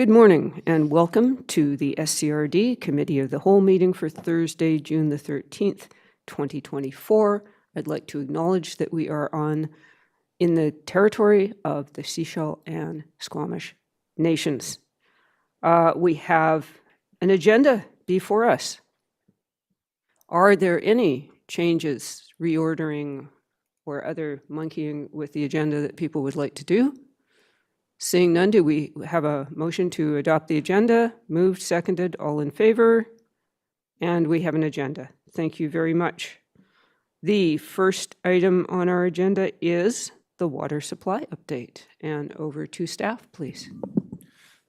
Good morning and welcome to the SCRD Committee of the Whole meeting for Thursday, June the 13th, 2024. I'd like to acknowledge that we are in the territory of the Sechelt and Squamish nations. We have an agenda before us. Are there any changes, reordering, or other monkeying with the agenda that people would like to do? Seeing none, do we have a motion to adopt the agenda? Moved, seconded, all in favor? And we have an agenda. Thank you very much. The first item on our agenda is the water supply update. And over to staff, please.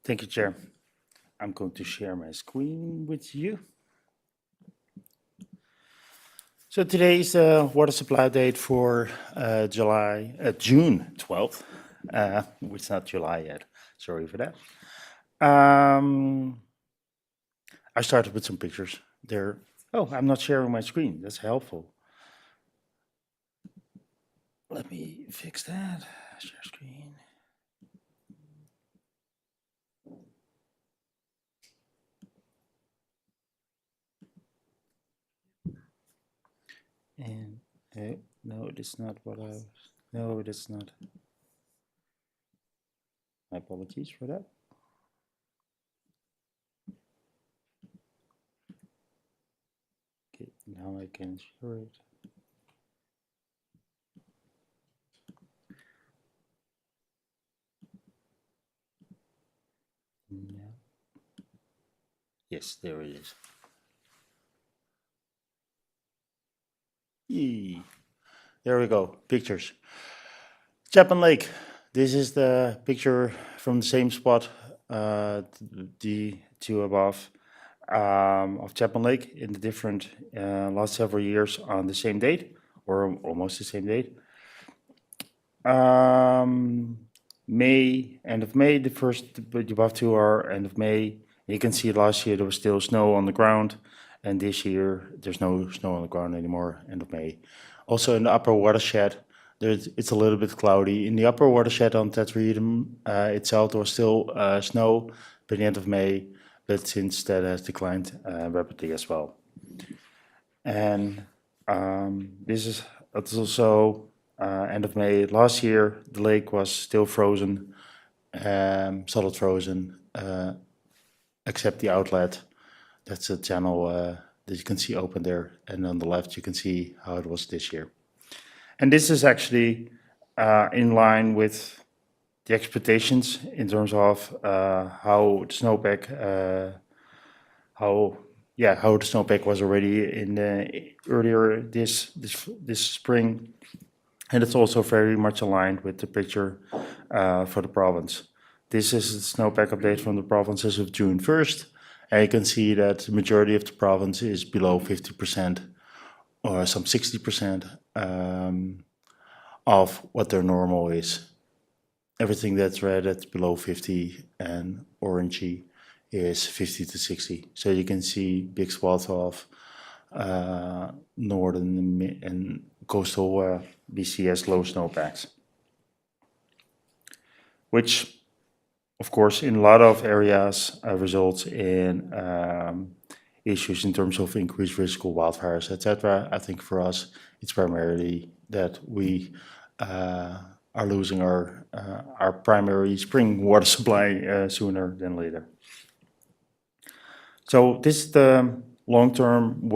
Thank you, Chair. I'm going to share my screen with you. So today is the water supply update for June 12th. It's not July yet. Sorry for that. I started with some pictures there. Oh, I'm not sharing my screen. That's helpful. Let me fix that. Share screen. And no, it's not what I was. No, it is not. My apologies for that. Okay, now I can share it. No. Yes, there it is. Yee. There we go, pictures. Chapman Lake. This is the picture from the same spot, the two above, of Chapman Lake in the different last several years on the same date, or almost the same date. May, end of May, the above two are end of May. You can see last year there was still snow on the ground, and this year there's no snow on the ground anymore, end of May. Also in the upper watershed, it's a little bit cloudy. In the upper watershed on Tetraedem itself, there was still snow by the end of May, but since that has declined rapidly as well. And it's also end of May last year. The lake was still frozen, solid frozen, except the outlet. That's a channel that you can see open there, and on the left you can see how it was this year. And this is actually in line with the expectations in terms of how the snowpack, how the snowpack was already in earlier this spring, and it's also very much aligned with the picture for the province. This is the snowpack update from the province as of June 1st, and you can see that the majority of the province is below 50%. Or some 60% of what their normal is. Everything that's red, that's below 50, and orangey is 50 to 60. So you can see big swaths of northern and coastal BC has low snowpacks, which, of course, in a lot of areas results in issues in terms of increased risk of wildfires, etc. I think for us, it's primarily that we are losing our primary spring water supply sooner than later. So this is the long-term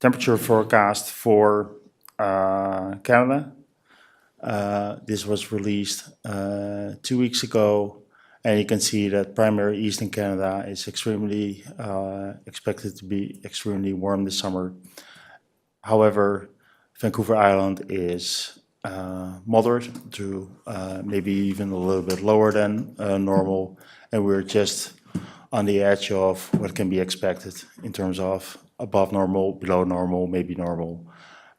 temperature forecast for Canada. This was released 2 weeks ago. And you can see that primary Eastern Canada is extremely expected to be extremely warm this summer. However, Vancouver Island is moderate to maybe even a little bit lower than normal, and we're just on the edge of what can be expected in terms of above normal, below normal, maybe normal.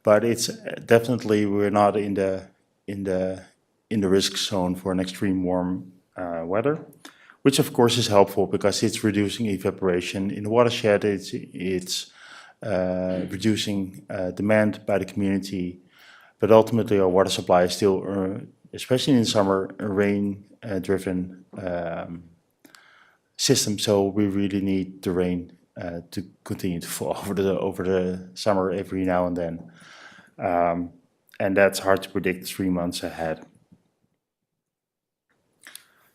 But it's definitely we're not in the risk zone for an extreme warm weather, which of course is helpful because it's reducing evaporation in the watershed. It's reducing demand by the community, but ultimately our water supply is still especially in summer, a rain-driven system. So we really need the rain to continue to fall over the summer every now and then, and that's hard to predict 3 months ahead.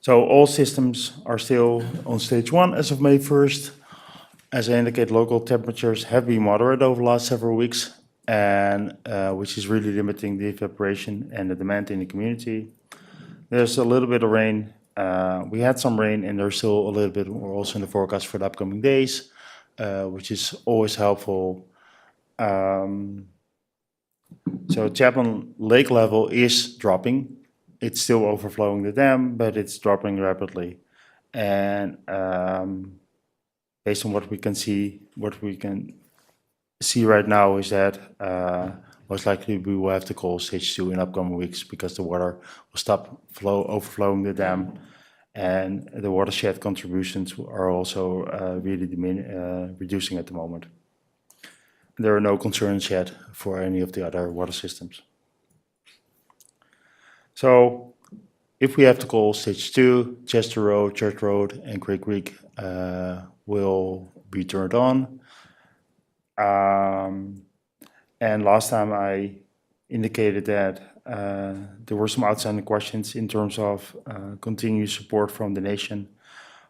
So all systems are still on stage 1 as of May 1st. As I indicate, local temperatures have been moderate over the last several weeks, and which is really limiting the evaporation and the demand in the community. There's a little bit of rain. We had some rain, and there's still a little bit more also in the forecast for the upcoming days, which is always helpful. So Chapman Lake level is dropping. It's still overflowing the dam, but it's dropping rapidly. And based on what we can see right now is that most likely we will have to call stage 2 in upcoming weeks because the water will stop overflowing the dam, and the watershed contributions are also really reducing at the moment. There are no concerns yet for any of the other water systems. So if we have to call stage 2, Chester Road, Church Road, and Craig Creek will be turned on. And last time I indicated that there were some outstanding questions in terms of continued support from the nation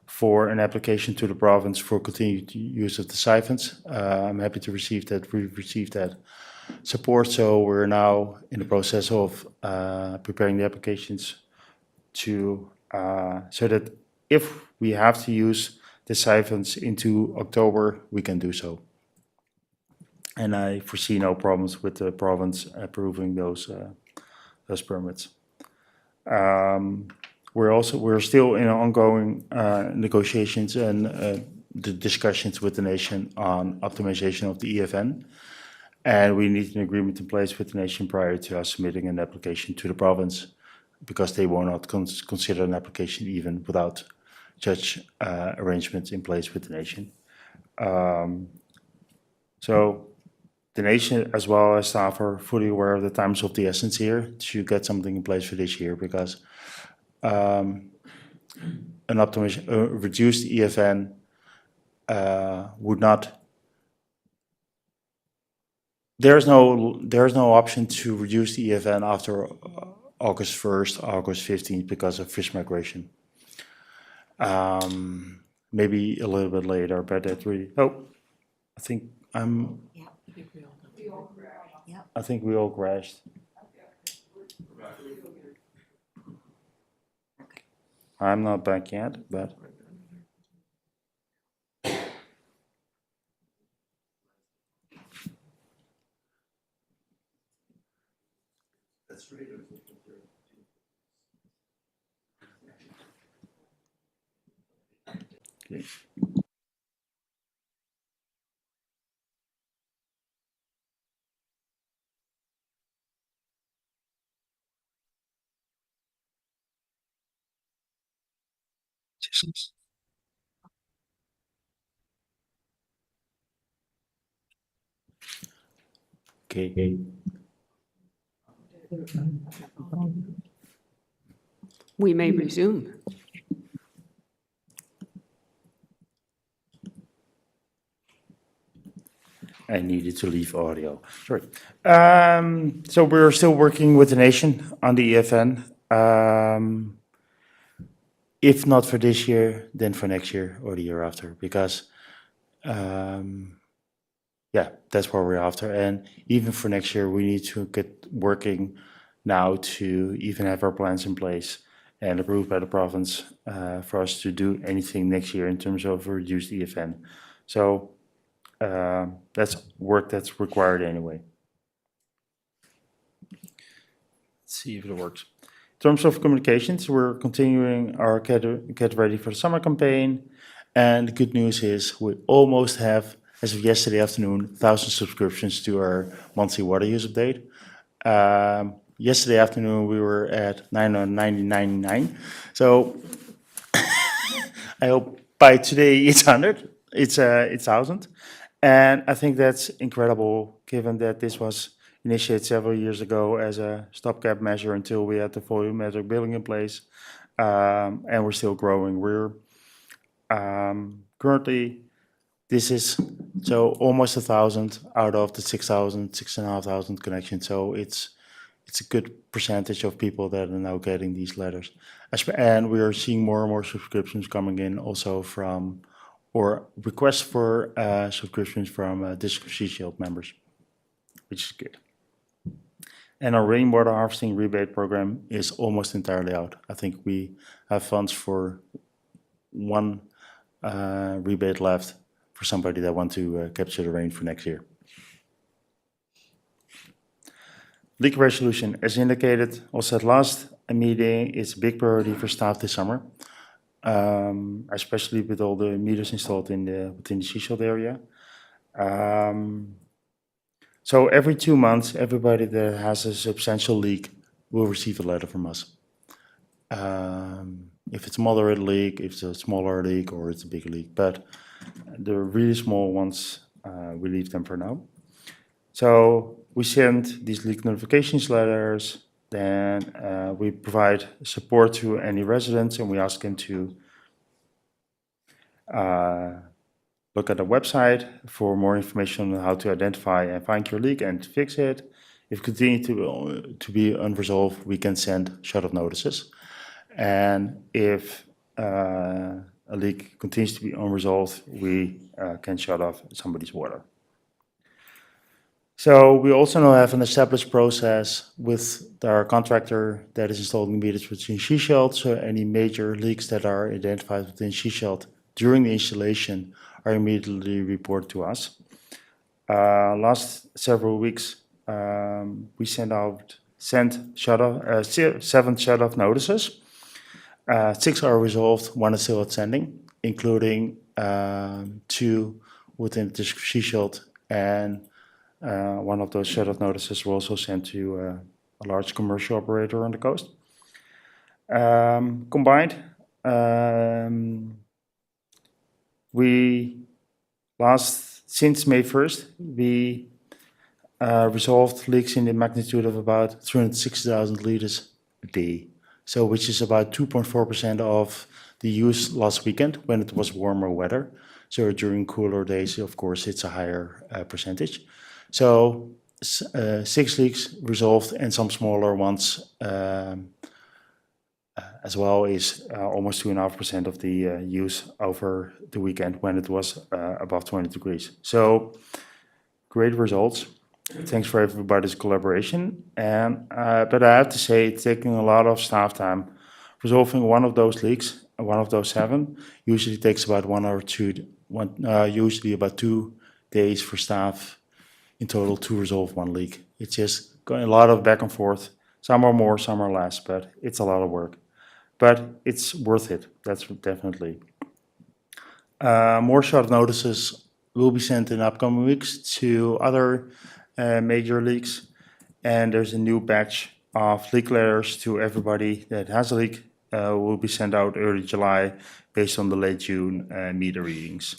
for an application to the province for continued use of the siphons. I'm happy to receive that. We've received that support, so we're now in the process of preparing the applications to so that if we have to use the siphons into October, we can do so. And I foresee no problems with the province approving those permits. We're still in ongoing negotiations and the discussions with the nation on optimization of the EFN, and we need an agreement in place with the nation prior to us submitting an application to the province, because they will not consider an application even without such arrangements in place with the nation. So the nation, as well as staff, are fully aware of the times of the essence here to get something in place for this year, because an optimization, reduced EFN would not. There's no option to reduce the EFN after August 1st, August 15th because of fish migration. Maybe a little bit later, but that really. Oh, I think I'm. Yeah, I think we all know. Yeah. I think we all crashed. I'm not back yet, but. That's right. Okay. Okay. We may resume. I needed to leave audio. Sorry. So we're still working with the nation on the EFN. If not for this year, then for next year or the year after, because yeah, that's what we're after. And even for next year, we need to get working now to even have our plans in place and approved by the province for us to do anything next year in terms of reduced EFN. So that's work that's required anyway. Let's see if it works. In terms of communications, we're continuing our Get Ready for the Summer campaign. And the good news is we almost have, as of yesterday afternoon, 1,000 subscriptions to our monthly water use update. Yesterday afternoon, we were at 999.99. So I hope by today it's 100. It's 1,000. And I think that's incredible, given that this was initiated several years ago as a stopgap measure until we had the volumetric billing in place, and we're still growing. We're currently, this is so almost 1,000 out of the 6,000, 6,500 connections. So it's a good percentage of people that are now getting these letters. And we are seeing more and more subscriptions coming in also from, or requests for subscriptions from District Sea Shield members, which is good. And our rainwater harvesting rebate program is almost entirely out. I think we have funds for one rebate left for somebody that want to capture the rain for next year. Leak resolution, as indicated, also at last meeting, is a big priority for staff this summer, especially with all the meters installed within the sea shield area. So every 2 months, everybody that has a substantial leak will receive a letter from us. If it's a moderate leak, if it's a smaller leak, or it's a big leak, but the really small ones, we leave them for now. So we send these leak notifications letters, then we provide support to any residents, and we ask them to look at the website for more information on how to identify and find your leak and fix it. If it continues to be unresolved, we can send shut-off notices. And if a leak continues to be unresolved, we can shut off somebody's water. So we also now have an established process with our contractor that is installing meters within Sea Shield. So any major leaks that are identified within Sea Shield during the installation are immediately reported to us. Last several weeks, we sent 7 shut-off notices. 6 are resolved, 1 is still outstanding, including 2 within the Sea Shield, and one of those shut-off notices were also sent to a large commercial operator on the coast. Combined, since May 1st, we resolved leaks in the magnitude of about 360,000 liters a day. So which is about 2.4% of the use last weekend when it was warmer weather. So during cooler days, of course, it's a higher percentage. So 6 leaks resolved, and some smaller ones as well is almost 2.5% of the use over the weekend when it was above 20 degrees. So great results. Thanks for everybody's collaboration. And but I have to say, it's taking a lot of staff time. Resolving one of those leaks, one of those 7, usually takes about 1 or 2, usually about 2 days for staff in total to resolve 1 leak. It's just going a lot of back and forth. Some are more, some are less, but it's a lot of work. But it's worth it, that's definitely. More short notices will be sent in upcoming weeks to other major leaks, and there's a new batch of leak letters to everybody that has a leak will be sent out early July based on the late June meter readings.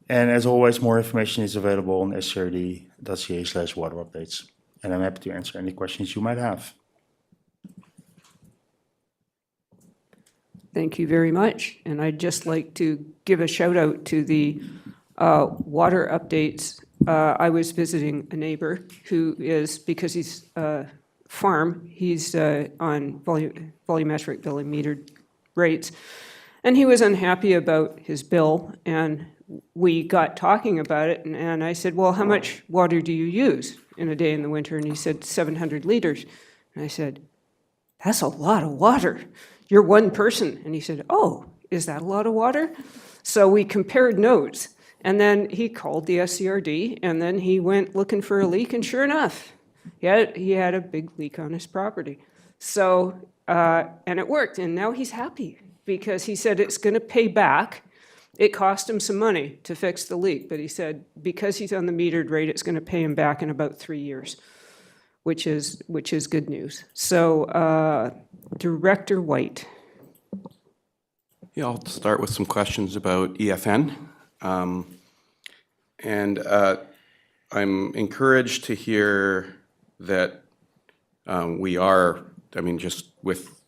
And as always, more information is available on scrd.ca/water updates. And I'm happy to answer any questions you might have. Thank you very much. And I'd just like to give a shout out to the water updates. I was visiting a neighbor who is, because he's farm, he's on volumetric billing metered rates, and he was unhappy about his bill, and we got talking about it, and I said, well, how much water do you use in a day in the winter? And he said 700 liters. And I said, that's a lot of water. You're one person. And he said, oh, is that a lot of water? So we compared notes, and then he called the SCRD, and then he went looking for a leak, and sure enough, he had a big leak on his property. So, and it worked, and now he's happy because he said it's going to pay back. It cost him some money to fix the leak, but he said because he's on the metered rate, it's going to pay him back in about 3 years, which is good news. So, Director White. Yeah, I'll start with some questions about EFN. I'm encouraged to hear that we are, I mean, just with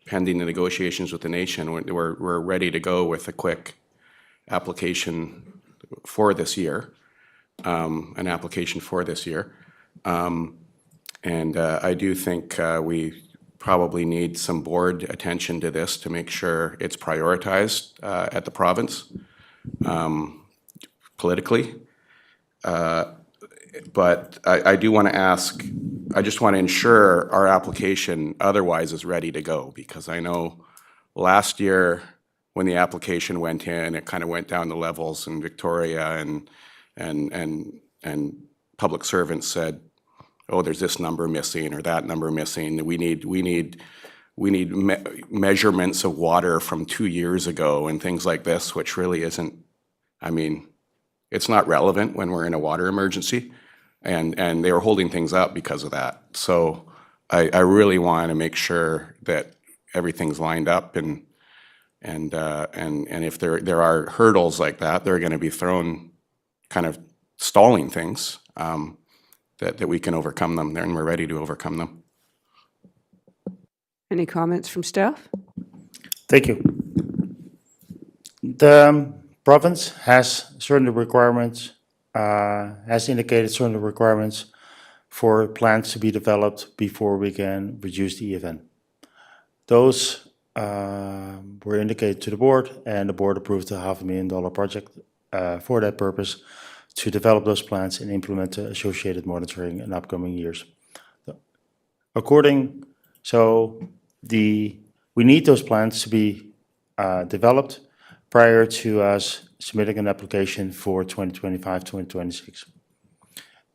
pending the negotiations with the nation, we're ready to go with a quick application for this year, an application for this year. And I do think we probably need some board attention to this to make sure it's prioritized at the province politically. But I do want to ask, I just want to ensure our application otherwise is ready to go, because I know last year when the application went in, it kind of went down the levels, and Victoria and public servants said, oh, there's this number missing or that number missing. We need measurements of water from 2 years ago and things like this, which really isn't, I mean, it's not relevant when we're in a water emergency. And they were holding things up because of that. So I really want to make sure that everything's lined up, and if there are hurdles like that, they're going to be thrown, kind of stalling things, that we can overcome them, and we're ready to overcome them. Any comments from staff? Thank you. The province has certain requirements, has indicated certain requirements for plans to be developed before we can reduce the EFN. Those were indicated to the board, and the board approved a $500,000 project for that purpose, to develop those plans and implement the associated monitoring in upcoming years. We need those plans to be developed prior to us submitting an application for 2025-2026.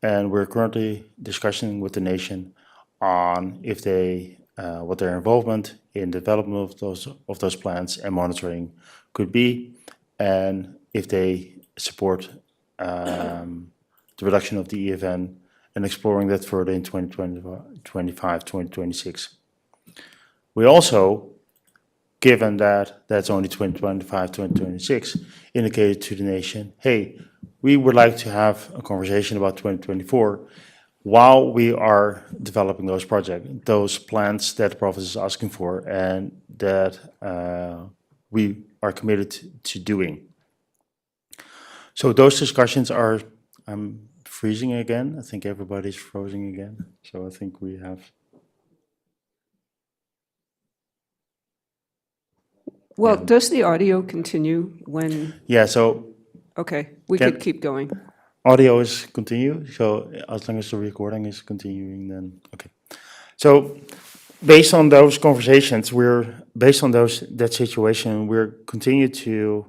And we're currently discussing with the nation on if they, what their involvement in development of those plans and monitoring could be, and if they support the reduction of the EFN and exploring that further in 2025-2026. We also, given that that's only 2025-2026, indicated to the nation, hey, we would like to have a conversation about 2024 while we are developing those projects, those plans that the province is asking for, and that we are committed to doing. So those discussions are, I'm freezing again. I think everybody's frozen again. So I think we have. Well, does the audio continue when, Yeah, so okay, we Can- could keep going. audio is continue. So as long as the recording is continuing, then okay. So based on those conversations, based on that situation, we're continue to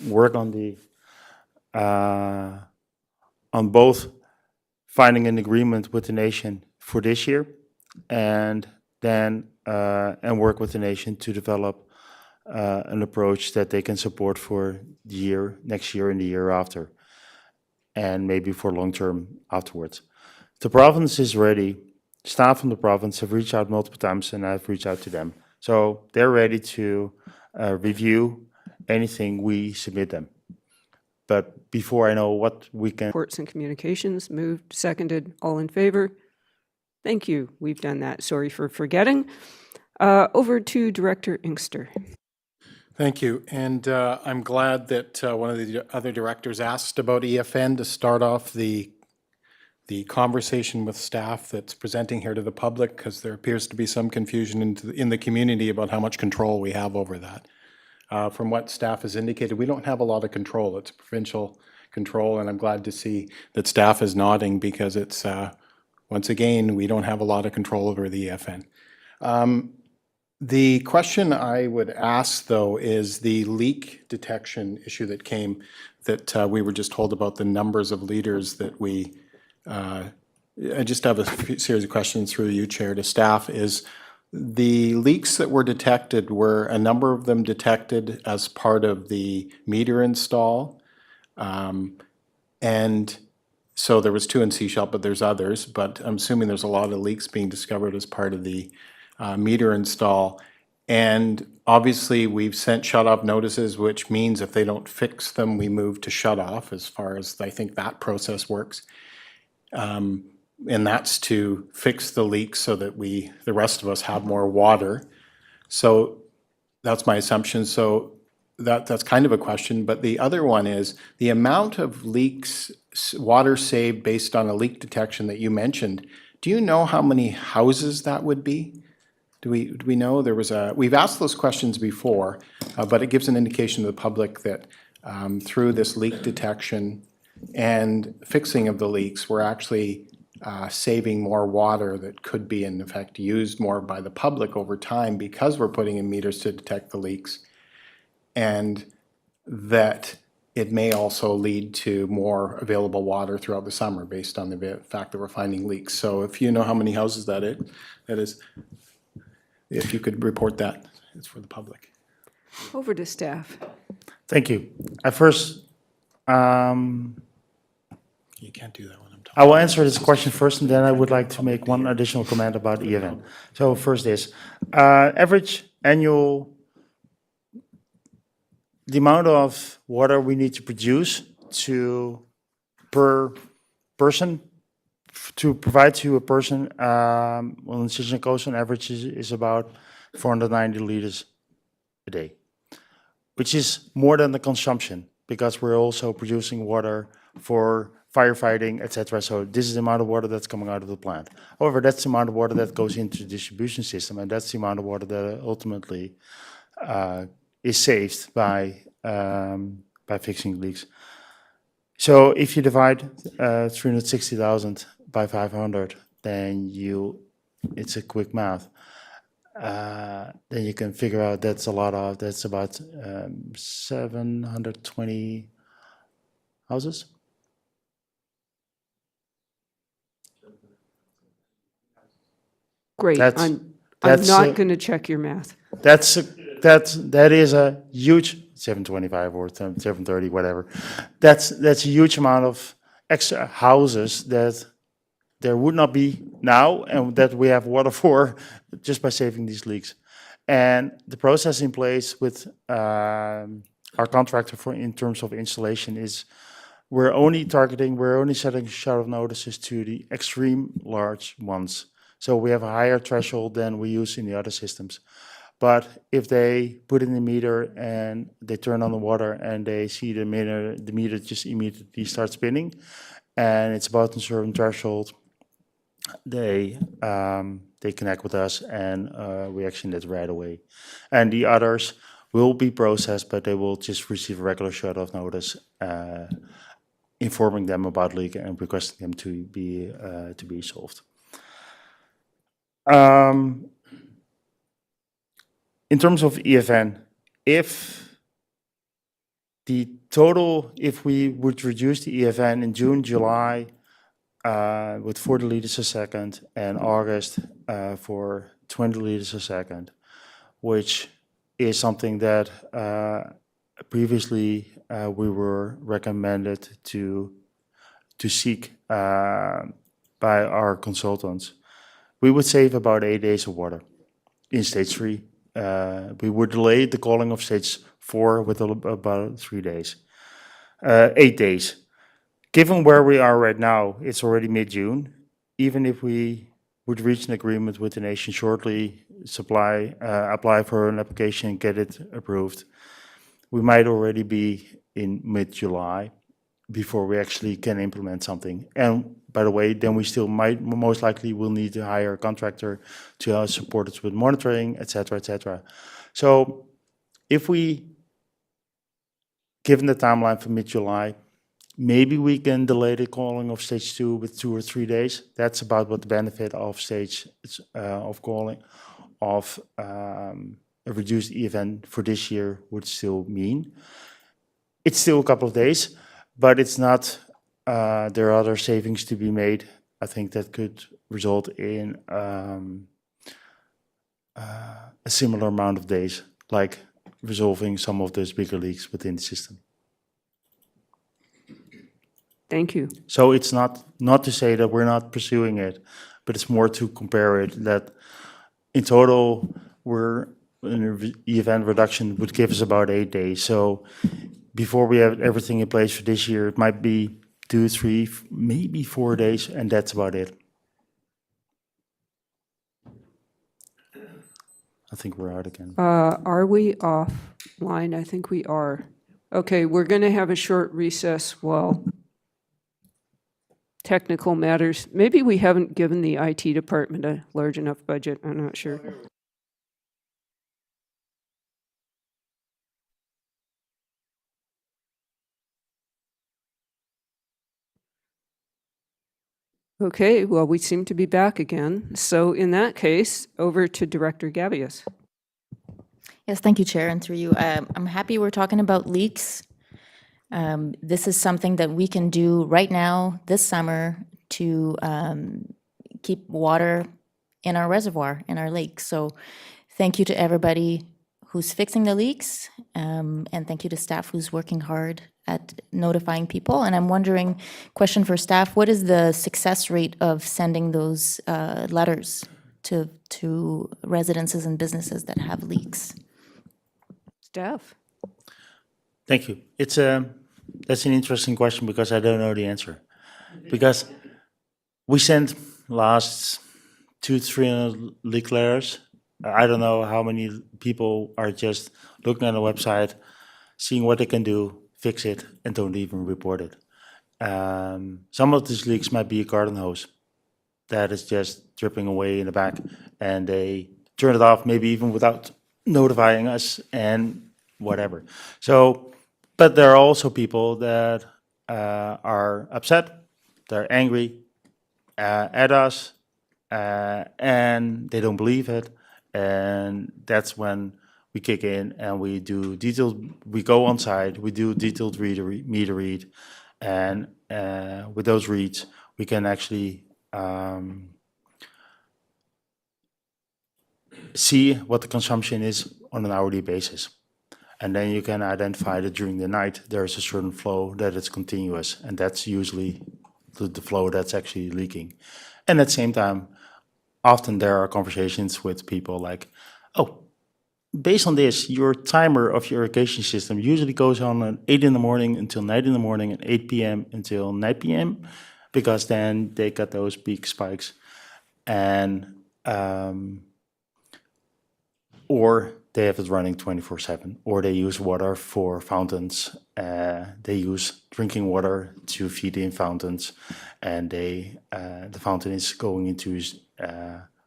work on on both finding an agreement with the nation for this year, and then work with the nation to develop an approach that they can support for the year, next year and the year after, and maybe for long term afterwards. The province is ready. Staff from the province have reached out multiple times, and I've reached out to them. So they're ready to review anything we submit them. But before I know what we can... Reports and communications, moved, seconded, all in favor? Thank you, we've done that. Sorry for forgetting. Over to Director Inkster. Thank you, and I'm glad that one of the other directors asked about EFN to start off the conversation with staff that's presenting here to the public, because there appears to be some confusion in the community about how much control we have over that. From what staff has indicated, we don't have a lot of control. It's provincial control, and I'm glad to see that staff is nodding, because it's, once again, we don't have a lot of control over the EFN. The question I would ask, though, is the leak detection issue that came, that we were just told about the numbers of liters that we, I just have a series of questions through you, Chair, to staff, is the leaks that were detected, were a number of them detected as part of the meter install? And so there was 2 in Seashell, but there's others, but I'm assuming there's a lot of leaks being discovered as part of the meter install. And obviously, we've sent shut-off notices, which means if they don't fix them, we move to shut-off, as far as I think that process works. And that's to fix the leaks so that the rest of us have more water. So that's my assumption. So that's kind of a question. But the other one is the amount of leaks, water saved based on a leak detection that you mentioned. Do you know how many houses that would be? Do we know? We've asked those questions before, but it gives an indication to the public that through this leak detection and fixing of the leaks, we're actually saving more water that could be in effect used more by the public over time because we're putting in meters to detect the leaks. And that it may also lead to more available water throughout the summer based on the fact that we're finding leaks. So if you know how many houses that is, if you could report that, it's for the public. Over to staff. Thank you. At first, You can't do that when I'm talking. I will answer this question first, and then I would like to make one additional comment about EFN. So first is, average annual, the amount of water we need to produce per person, to provide to a person, on the Sisseton Coast on average is about 490 liters a day, which is more than the consumption, because we're also producing water for firefighting, etc. So this is the amount of water that's coming out of the plant. However, that's the amount of water that goes into the distribution system, and that's the amount of water that ultimately is saved by fixing leaks. So if you divide 360,000 by 500, then it's a quick math. Then you can figure out that's about 720 houses. Great. That's- I'm that's, not going to check your math. That is a huge 725 or 730, whatever. That's a huge amount of extra houses that there would not be now, and that we have water for just by saving these leaks. And the process in place with our contractor in terms of installation is we're only setting shut-off notices to the extreme large ones. So we have a higher threshold than we use in the other systems. But if they put in the meter and they turn on the water and they see the meter just immediately starts spinning, and it's about a certain threshold, they connect with us, and we action it right away. And the others will be processed, but they will just receive a regular shut-off notice, informing them about leak and requesting them to be solved. In terms of EFN, if we would reduce the EFN in June, July, with 40 liters a second, and August for 20 liters a second, which is something that previously we were recommended to seek by our consultants, we would save about 8 days of water in stage 3. We would delay the calling of stage 4 with about 3 days, 8 days. Given where we are right now, it's already mid-June. Even if we would reach an agreement with the nation shortly, apply for an application and get it approved, we might already be in mid-July before we actually can implement something. And by the way, then we still most likely will need to hire a contractor to support us with monitoring, etc., etc. So if given the timeline for mid-July, maybe we can delay the calling of stage 2 with 2 or 3 days. That's about what the benefit of a reduced EFN for this year would still mean. It's still a couple of days, but it's not. There are other savings to be made. I think that could result in a similar amount of days, like resolving some of those bigger leaks within the system. Thank you. So it's not to say that we're not pursuing it, but it's more to compare it that in total event reduction would give us about 8 days. So before we have everything in place for this year, it might be 2, 3, maybe 4 days, and that's about it. I think we're out again. Are we offline? I think we are. Okay, we're going to have a short recess while technical matters. Maybe we haven't given the IT department a large enough budget. I'm not sure. Okay, well, we seem to be back again. So in that case, over to Director Gavious. Yes, thank you, Chair, and through you. I'm happy we're talking about leaks. This is something that we can do right now, this summer, to keep water in our reservoir, in our lakes. So thank you to everybody who's fixing the leaks, and thank you to staff who's working hard at notifying people. And I'm wondering, question for staff, what is the success rate of sending those letters to residences and businesses that have leaks? Staff. Thank you. That's an interesting question because I don't know the answer. Because we sent last 200-300 leak letters. I don't know how many people are just looking on the website, seeing what they can do, fix it, and don't even report it. Some of these leaks might be a garden hose that is just dripping away in the back, and they turn it off, maybe even without notifying us and whatever. So, but there are also people that are upset, they're angry at us, and they don't believe it. And that's when we kick in and we do we go on site, we do detailed meter read, and with those reads, we can actually see what the consumption is on an hourly basis. And then you can identify that during the night, there's a certain flow that is continuous, and that's usually the flow that's actually leaking. And at the same time, often there are conversations with people like, oh, based on this, your timer of your irrigation system usually goes on at 8 in the morning until 9 in the morning and 8 p.m. until 9 p.m. because then they got those peak spikes. And or they have it running 24/7, or they use water for fountains. They use drinking water to feed in fountains, and the fountain is going into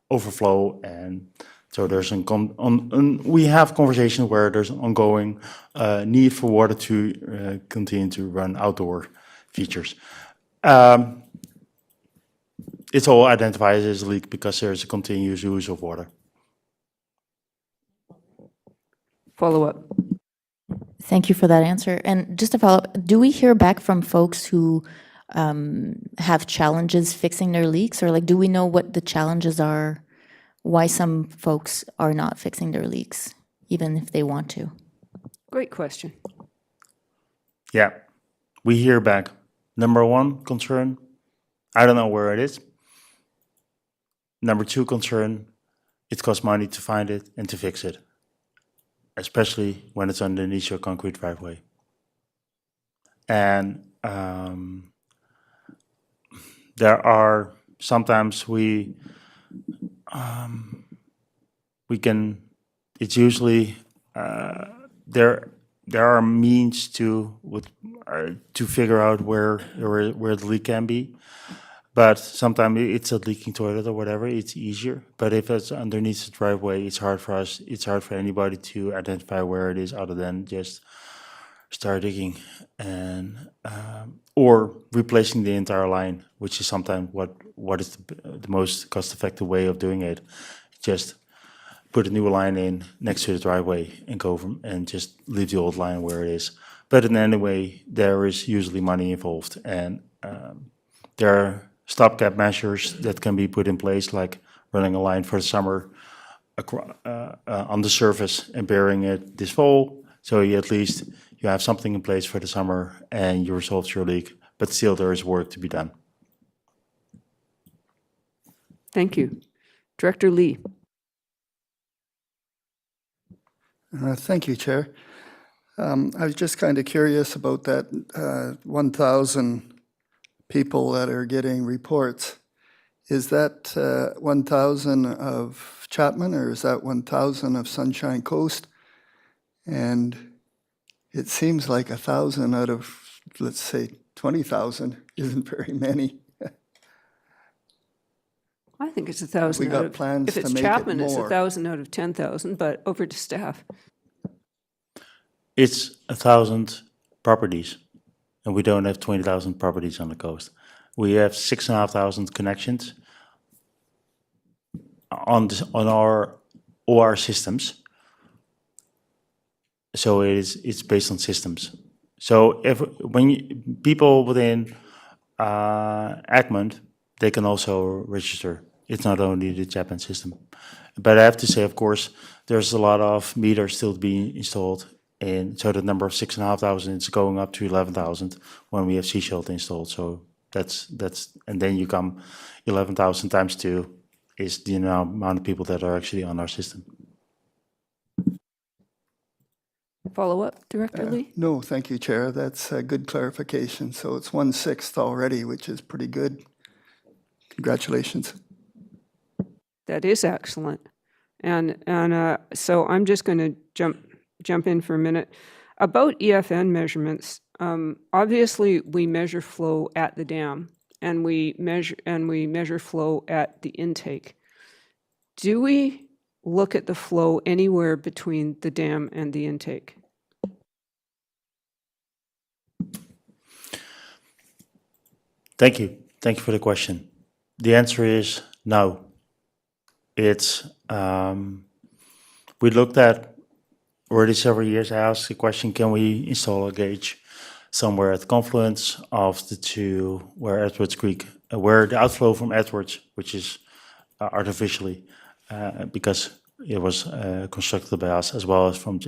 overflow, and so there's we have conversations where there's an ongoing need for water to continue to run outdoor features. It's all identified as a leak because there's a continuous use of water. Follow up. Thank you for that answer. And just to follow up, do we hear back from folks who have challenges fixing their leaks, or like, do we know what the challenges are, why some folks are not fixing their leaks, even if they want to? Great question. Yeah, we hear back. Number one concern, I don't know where it is. Number two concern, it costs money to find it and to fix it, especially when it's underneath your concrete driveway. And there are sometimes we can. It's usually there are means to figure out where the leak can be. But sometimes it's a leaking toilet or whatever, it's easier. But if it's underneath the driveway, it's hard for us, it's hard for anybody to identify where it is other than just start digging and or replacing the entire line, which is sometimes what is the most cost-effective way of doing it. Just put a new line in next to the driveway and go from and just leave the old line where it is. But in any way, there is usually money involved, and there are stopgap measures that can be put in place, like running a line for the summer on the surface and burying it this fall. So at least you have something in place for the summer and you resolve your leak, but still there is work to be done. Thank you. Director Lee. Thank you, Chair. I was just kind of curious about that 1,000 people that are getting reports. Is that 1,000 of Chapman, or is that 1,000 of Sunshine Coast? And it seems like 1,000 out of, let's say, 20,000 isn't very many. I think it's 1,000 We out got of, plans if to it's make it Chapman, it's more. 1,000 out of 10,000, but over to staff. It's 1,000 properties, and we don't have 20,000 properties on the coast. We have 6,500 connections on all our systems. So it's based on systems. So people within Egmont, they can also register. It's not only the Japan system. But I have to say, of course, there's a lot of meters still to be installed. And so the number of 6,500 is going up to 11,000 when we have sea shelter installed. So that's and then you come 11,000 times 2 is the amount of people that are actually on our system. Follow-up, Director Lee? No, thank you, Chair. That's a good clarification. So it's 1/6 already, which is pretty good. Congratulations. That is excellent. And so I'm just going to jump in for a minute. About EFN measurements, obviously we measure flow at the dam, and we measure flow at the intake. Do we look at the flow anywhere between the dam and the intake? Thank you. Thank you for the question. The answer is no. It's we looked at already several years. I asked the question: can we install a gauge somewhere at the confluence of the two, where Edwards Creek, where the outflow from Edwards, which is artificially because it was constructed by us, as well as from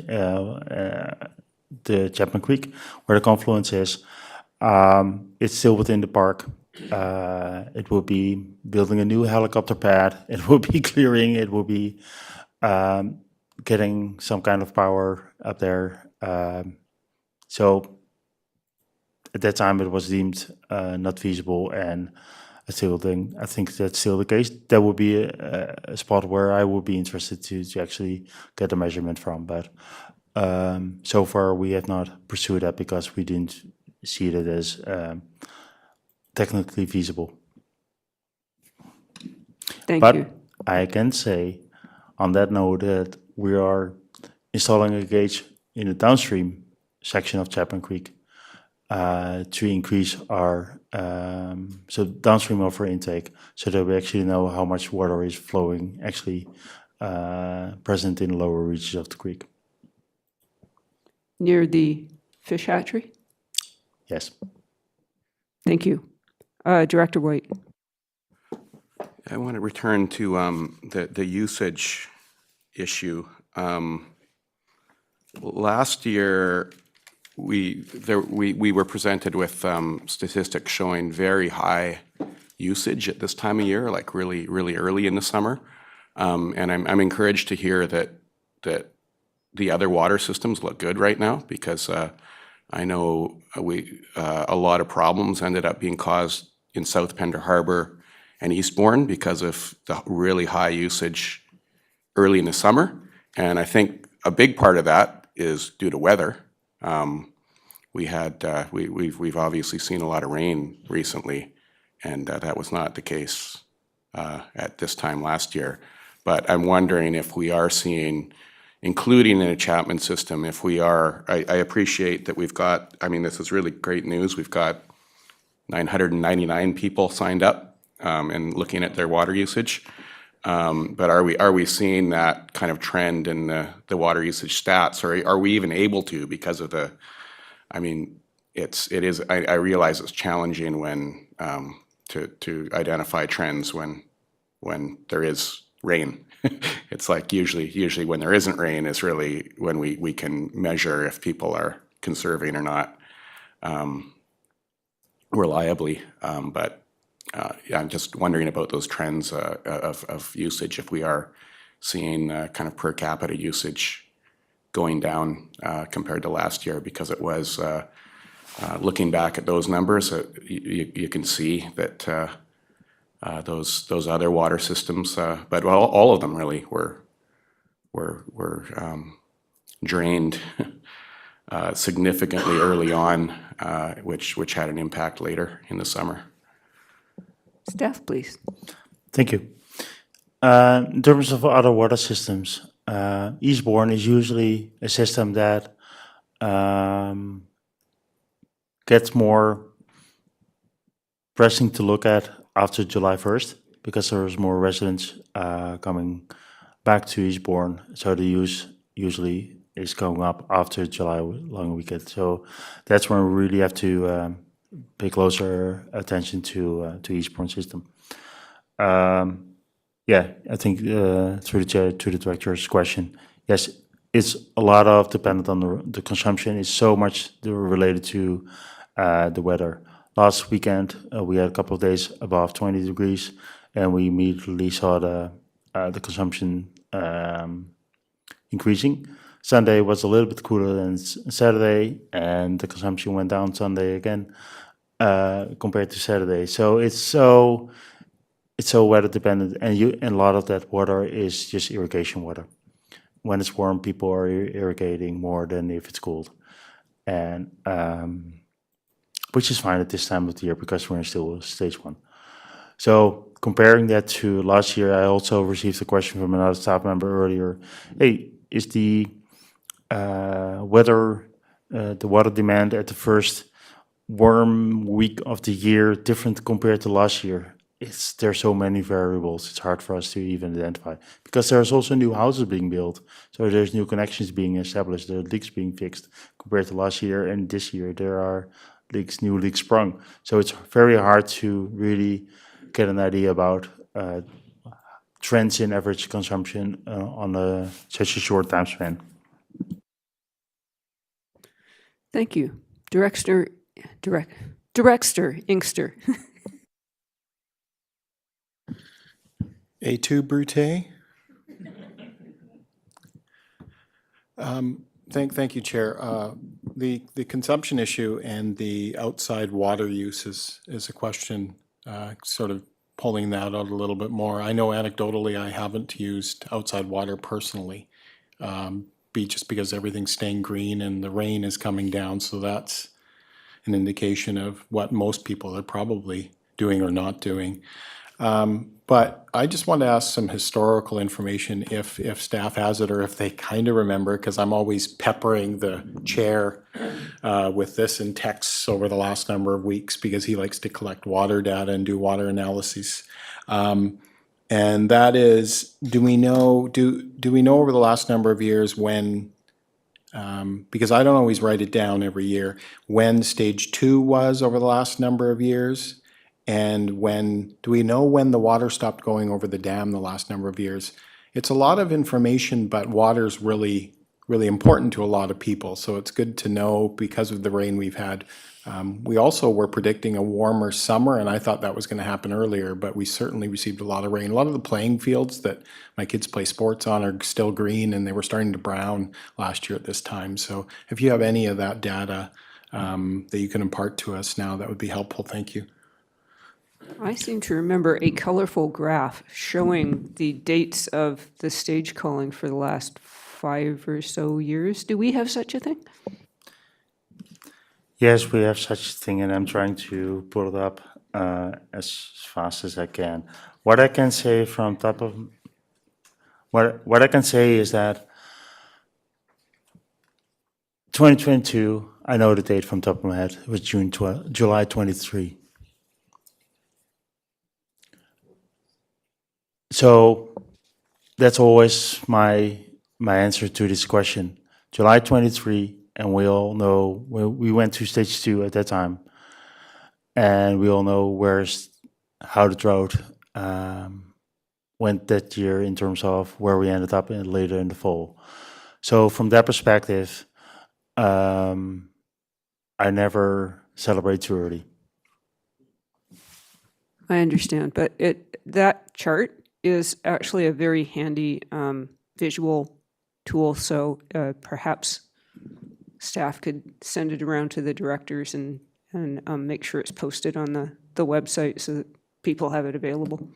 the Chapman Creek, where the confluence is. It's still within the park. It will be building a new helicopter pad. It will be clearing. It will be getting some kind of power up there. So at that time, it was deemed not feasible, and I think that's still the case. That would be a spot where I would be interested to actually get a measurement from. But so far, we have not pursued that because we didn't see it as technically feasible. Thank But you. I can say on that note that we are installing a gauge in the downstream section of Chapman Creek to increase our so downstream of our intake, so that we actually know how much water is flowing actually present in the lower reaches of the creek. Near the fish hatchery? Yes. Thank you. Director White. I want to return to the usage issue. Last year, we were presented with statistics showing very high usage at this time of year, like really early in the summer. And I'm encouraged to hear that the other water systems look good right now, because I know a lot of problems ended up being caused in South Pender Harbor and Eastbourne because of the really high usage early in the summer. And I think a big part of that is due to weather. We've obviously seen a lot of rain recently, and that was not the case at this time last year. But I'm wondering if we are seeing, including in a Chapman system, if we are, I appreciate that we've got, I mean, this is really great news. We've got 999 people signed up and looking at their water usage. But are we seeing that kind of trend in the water usage stats, or are we even able to, because of the, I mean, I realize it's challenging when to identify trends when there is rain. It's like usually when there isn't rain is really when we can measure if people are conserving or not reliably. But yeah, I'm just wondering about those trends of usage, if we are seeing kind of per capita usage going down compared to last year, because it was, looking back at those numbers, you can see that those other water systems, but all of them really were drained significantly early on, which had an impact later in the summer. Staff, please. Thank you. In terms of other water systems, Eastbourne is usually a system that gets more pressing to look at after July 1st, because there's more residents coming back to Eastbourne, so the use usually is going up after July long weekend. So that's when we really have to pay closer attention to Eastbourne system. Yeah, I think through the chair to the director's question, yes, it's a lot of dependent on the consumption. Is so much related to the weather. Last weekend we had a couple of days above 20 degrees, and we immediately saw the consumption increasing. Sunday was a little bit cooler than Saturday, and the consumption went down Sunday again compared to Saturday. So it's so weather dependent, and a lot of that water is just irrigation water. When it's warm, people are irrigating more than if it's cold, and which is fine at this time of the year because we're still stage 1. So comparing that to last year, I also received a question from another staff member earlier. Hey, is the water demand at the first warm week of the year different compared to last year? There's so many variables. It's hard for us to even identify, because there's also new houses being built. So there's new connections being established. There are leaks being fixed compared to last year, and this year there are new leaks sprung. So it's very hard to really get an idea about trends in average consumption on such a short time span. Thank you. Director Inkster. A2 Brute. Thank you, Chair. The consumption issue and the outside water use is a question, sort of pulling that out a little bit more. I know anecdotally I haven't used outside water personally, just because everything's staying green and the rain is coming down, so that's an indication of what most people are probably doing or not doing. But I just want to ask some historical information if staff has it, or if they kind of remember, because I'm always peppering the chair with this in texts over the last number of weeks, because he likes to collect water data and do water analyses. And that is, do we know over the last number of years when, because I don't always write it down every year, when stage 2 was over the last number of years? And do we know when the water stopped going over the dam the last number of years? It's a lot of information, but water's really, really important to a lot of people. So it's good to know because of the rain we've had. We also were predicting a warmer summer, and I thought that was going to happen earlier, but we certainly received a lot of rain. A lot of the playing fields that my kids play sports on are still green, and they were starting to brown last year at this time. So if you have any of that data that you can impart to us now, that would be helpful. Thank you. I seem to remember a colorful graph showing the dates of the stage calling for the last 5 or so years. Do we have such a thing? Yes, we have such a thing, and I'm trying to pull it up as fast as I can. What I can say from top of what I can say is that 2022, I know the date from top of my head, it was July 23. So that's always my answer to this question. July 23, and we all know we went to stage 2 at that time, and we all know how the drought went that year in terms of where we ended up later in the fall. So from that perspective, I never celebrate too early. I understand, but that chart is actually a very handy visual tool, so perhaps staff could send it around to the directors and make sure it's posted on the website so that people have it available.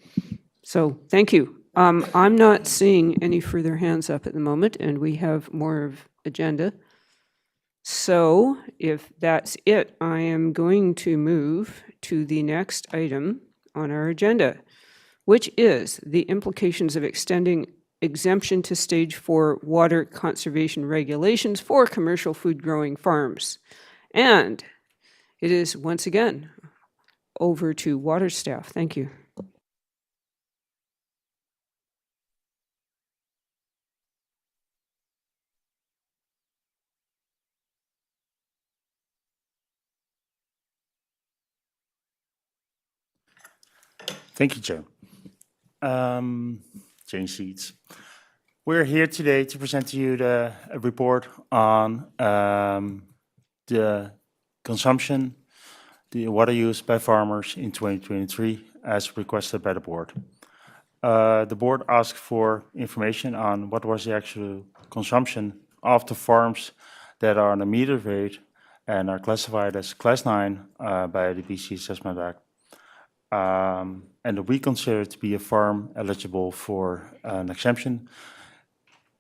So thank you. I'm not seeing any further hands up at the moment, and we have more of agenda. So if that's it, I am going to move to the next item on our agenda, which is the implications of extending exemption to stage 4 water conservation regulations for commercial food growing farms. And it is once again over to water staff. Thank you. Thank you, Chair. Change seats. We're here today to present to you a report on the consumption, the water use by farmers in 2023 as requested by the board. The board asked for information on what was the actual consumption of the farms that are on a meter rate and are classified as Class 9 by the BC Assessment Act. And that we consider to be a farm eligible for an exemption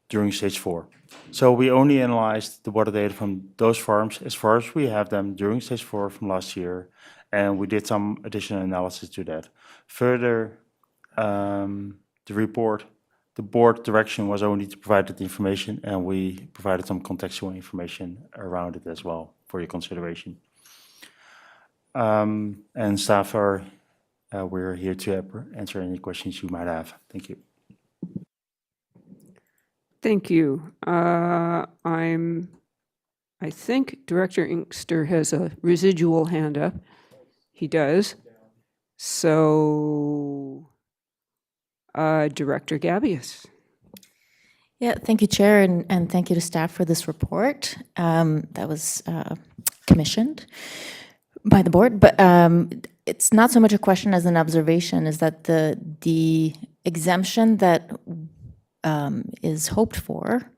during stage 4. So we only analyzed the water data from those farms as far as we have them during stage 4 from last year, and we did some additional analysis to that. Further, the board direction was only to provide that information, and we provided some contextual information around it as well for your consideration. And staff are we're here to answer any questions you might have. Thank you. Thank you. I think Director Inkster has a residual hand up. He does. So, Director Gabius. Yeah, thank you, Chair, and thank you to staff for this report that was commissioned by the board. But it's not so much a question as an observation, is that the exemption that is hoped for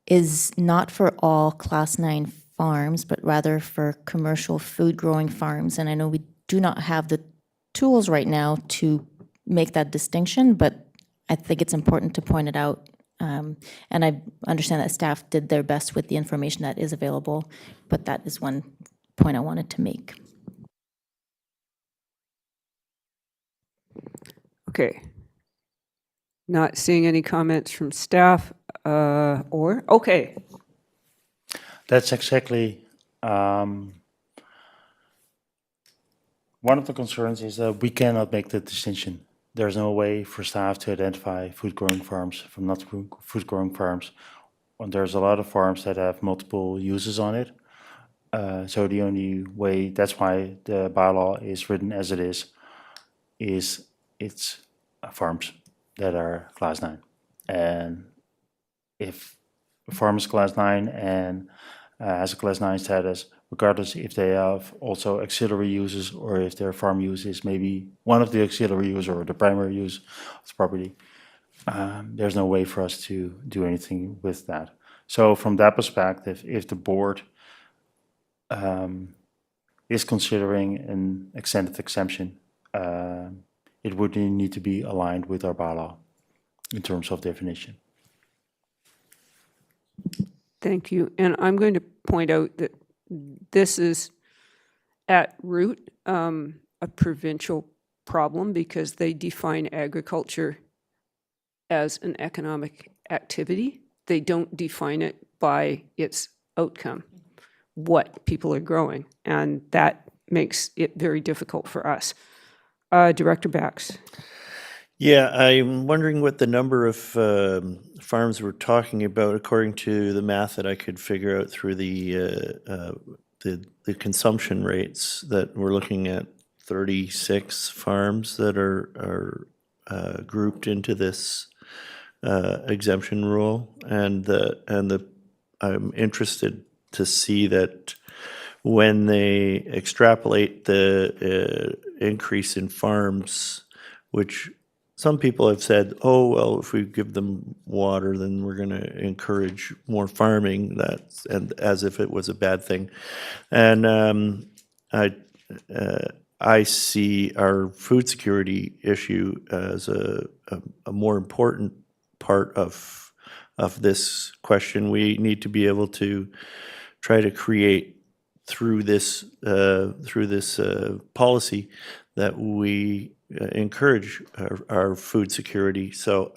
is not for all Class 9 farms, but rather for commercial food growing farms. And I know we do not have the tools right now to make that distinction, but I think it's important to point it out. And I understand that staff did their best with the information that is available, but that is one point I wanted to make. Okay. Not seeing any comments from staff okay. That's exactly one of the concerns is that we cannot make the distinction. There's no way for staff to identify food-growing farms from not food-growing farms. And there's a lot of farms that have multiple uses on it. So the only way, that's why the bylaw is written as it is it's farms that are Class 9. And if a farm is Class 9 and has a Class 9 status, regardless if they have also auxiliary uses or if their farm use is maybe one of the auxiliary use or the primary use of the property, there's no way for us to do anything with that. So from that perspective, if the board is considering an extended exemption, it would need to be aligned with our bylaw in terms of definition. Thank you. And I'm going to point out that this is at root a provincial problem because they define agriculture as an economic activity. They don't define it by its outcome, what people are growing, and that makes it very difficult for us. Director Bax. Yeah, I'm wondering what the number of farms we're talking about, according to the math that I could figure out through the consumption rates, that we're looking at 36 farms that are grouped into this exemption rule, and I'm interested to see that when they extrapolate the increase in farms, which some people have said, oh, well, if we give them water, then we're going to encourage more farming, and as if it was a bad thing. And I see our food security issue as a more important part of this question. We need to be able to try to create through this policy that we encourage our food security. So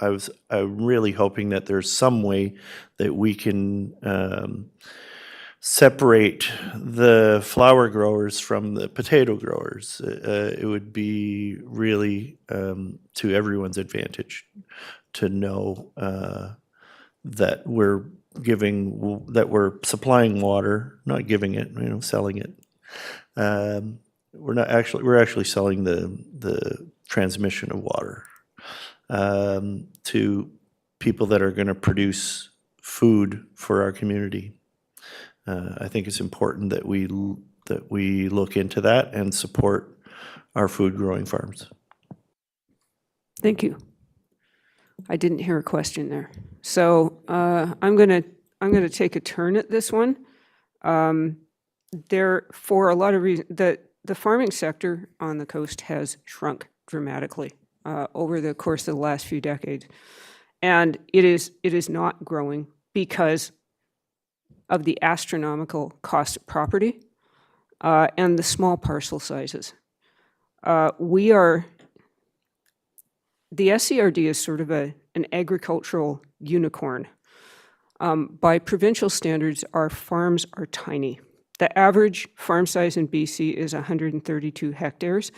I'm really hoping that there's some way that we can separate the flower growers from the potato growers. It would be really to everyone's advantage to know that we're supplying water, not giving it, selling it. We're actually selling the transmission of water to people that are going to produce food for our community. I think it's important that we look into that and support our food growing farms. Thank you. I didn't hear a question there. So I'm gonna take a turn at this one. There, for a lot of reasons, the farming sector on the coast has shrunk dramatically over the course of the last few decades, and it is not growing because of the astronomical cost of property and the small parcel sizes. The SCRD is sort of an agricultural unicorn. By provincial standards, our farms are tiny. The average farm size in BC is 132 hectares.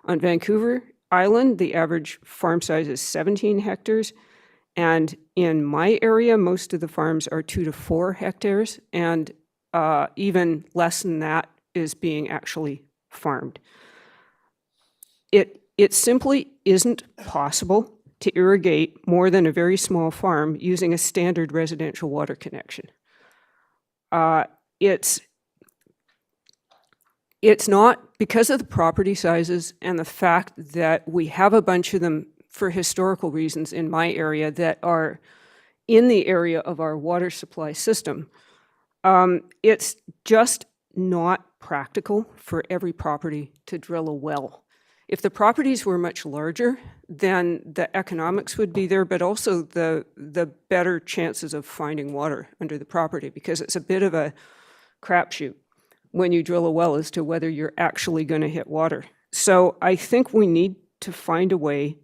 On Vancouver Island, the average farm size is 17 hectares. And in my area, most of the farms are 2 to 4 hectares, and even less than that is being actually farmed. It simply isn't possible to irrigate more than a very small farm using a standard residential water connection. It's not, because of the property sizes and the fact that we have a bunch of them for historical reasons in my area that are in the area of our water supply system. It's just not practical for every property to drill a well. If the properties were much larger, then the economics would be there, but also the better chances of finding water under the property, because it's a bit of a crapshoot when you drill a well as to whether you're actually going to hit water. So I think we need to find a way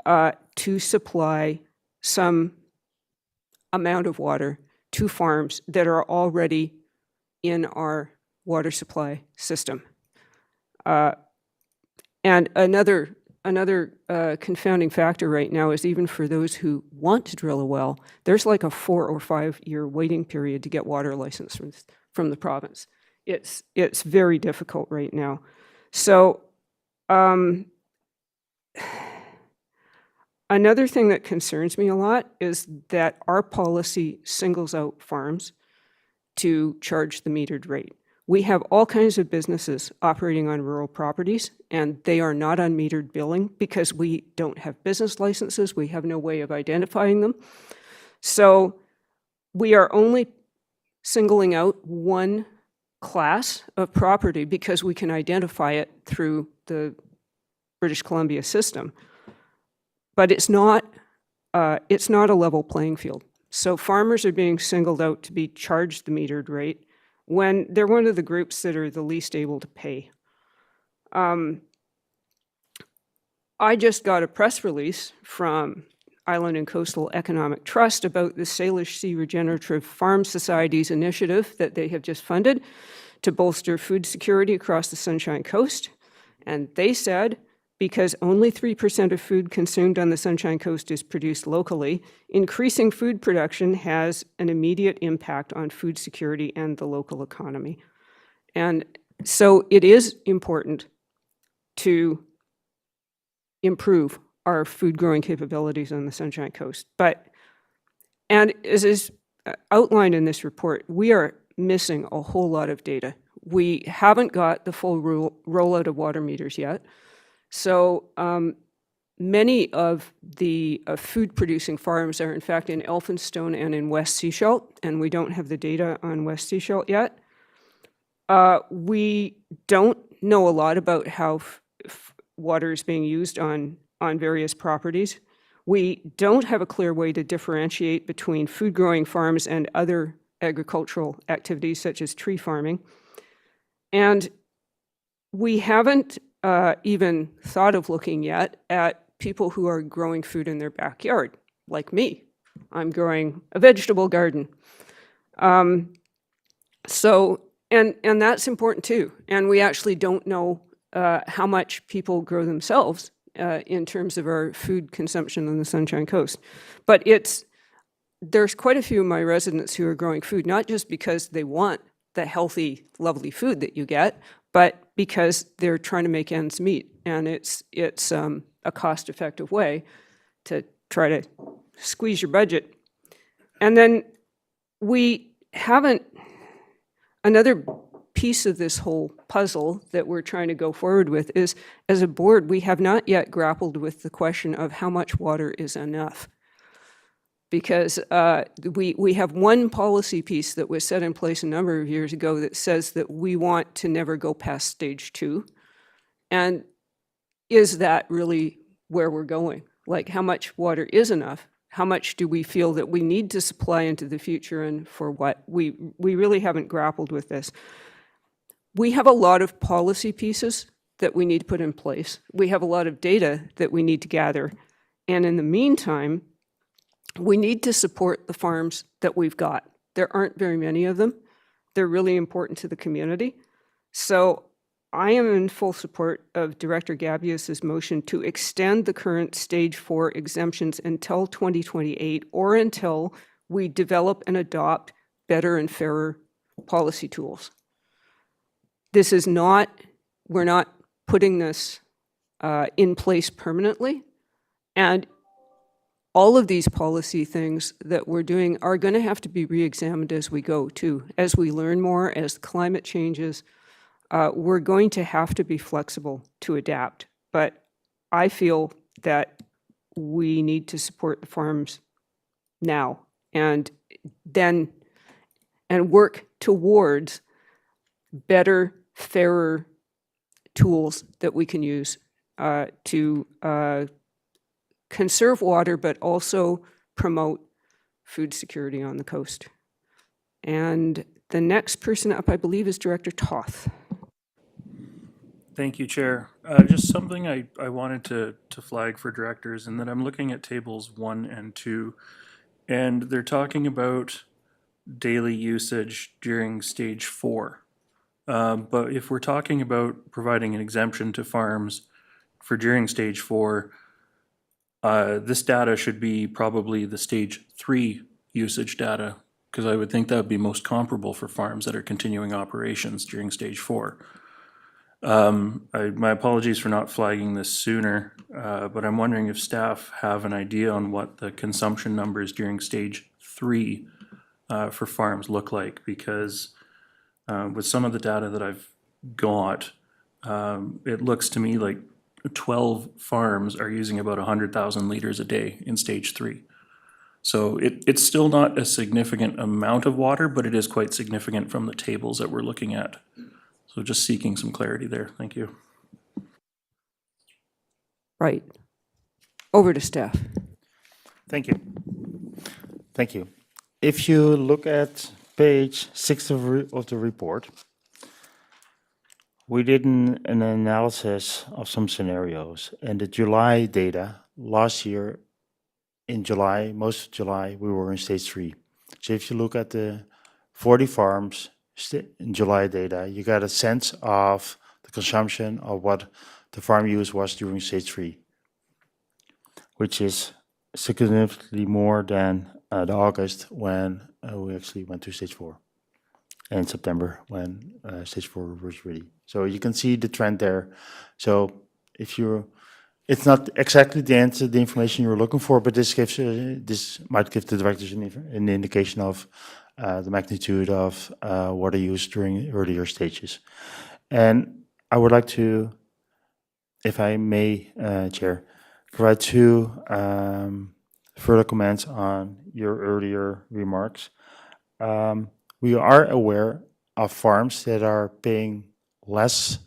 to supply some amount of water to farms that are already in our water supply system. And another confounding factor right now is, even for those who want to drill a well, there's like a 4 or 5 year waiting period to get water license from the province. It's very difficult right now. So another thing that concerns me a lot is that our policy singles out farms to charge the metered rate. We have all kinds of businesses operating on rural properties, and they are not on metered billing because we don't have business licenses. We have no way of identifying them. So we are only singling out one class of property because we can identify it through the British Columbia system. But it's not a level playing field. So farmers are being singled out to be charged the metered rate when they're one of the groups that are the least able to pay. I just got a press release from Island and Coastal Economic Trust about the Salish Sea Regenerative Farm Society's initiative that they have just funded to bolster food security across the Sunshine Coast. And they said, because only 3% of food consumed on the Sunshine Coast is produced locally, increasing food production has an immediate impact on food security and the local economy. And so it is important to improve our food growing capabilities on the Sunshine Coast. And as is outlined in this report, we are missing a whole lot of data. We haven't got the full rollout of water meters yet. So many of the food-producing farms are in fact in Elphinstone and in West Sechelt, and we don't have the data on West Sechelt yet. We don't know a lot about how water is being used on various properties. We don't have a clear way to differentiate between food-growing farms and other agricultural activities such as tree farming. And we haven't even thought of looking yet at people who are growing food in their backyard, like me. I'm growing a vegetable garden. And that's important too. And we actually don't know how much people grow themselves in terms of our food consumption on the Sunshine Coast. But there's quite a few of my residents who are growing food, not just because they want the healthy, lovely food that you get, but because they're trying to make ends meet. And it's a cost-effective way to try to squeeze your budget. And then another piece of this whole puzzle that we're trying to go forward with is, as a board, we have not yet grappled with the question of how much water is enough. Because we have one policy piece that was set in place a number of years ago that says that we want to never go past stage 2. And is that really where we're going? Like, how much water is enough? How much do we feel that we need to supply into the future, and for what? We really haven't grappled with this. We have a lot of policy pieces that we need to put in place. We have a lot of data that we need to gather. And in the meantime, we need to support the farms that we've got. There aren't very many of them. They're really important to the community. So I am in full support of Director Gabius's motion to extend the current stage 4 exemptions until 2028, or until we develop and adopt better and fairer policy tools. We're not putting this in place permanently. And all of these policy things that we're doing are going to have to be re-examined as we go too. As we learn more, as climate changes, we're going to have to be flexible to adapt. But I feel that we need to support the farms now and work towards better, fairer tools that we can use to conserve water, but also promote food security on the coast. And the next person up, I believe, is Director Toth. Thank you, Chair. Just something I wanted to flag for directors, and that I'm looking at tables 1 and 2, and they're talking about daily usage during stage 4. But if we're talking about providing an exemption to farms for during stage 4, this data should be probably the stage 3 usage data, because I would think that would be most comparable for farms that are continuing operations during stage 4. My apologies for not flagging this sooner, but I'm wondering if staff have an idea on what the consumption numbers during stage 3 for farms look like, because with some of the data that I've got, it looks to me like 12 farms are using about 100,000 liters a day in stage 3. So it's still not a significant amount of water, but it is quite significant from the tables that we're looking at. So just seeking some clarity there. Thank you. Right. Over to staff. Thank you. Thank you. If you look at page 6 of the report, we did an analysis of some scenarios, and the July data last year, in July, most of July, we were in stage 3. So if you look at the 40 farms in July data, you got a sense of the consumption of what the farm use was during stage 3, which is significantly more than the August when we actually went to stage 4, and September when stage 4 was ready. So you can see the trend there. So it's not exactly the answer, the information you're looking for, but this might give the directors an indication of the magnitude of water use during earlier stages. And I would like to, if I may, Chair, provide two further comments on your earlier remarks. We are aware of farms that are paying less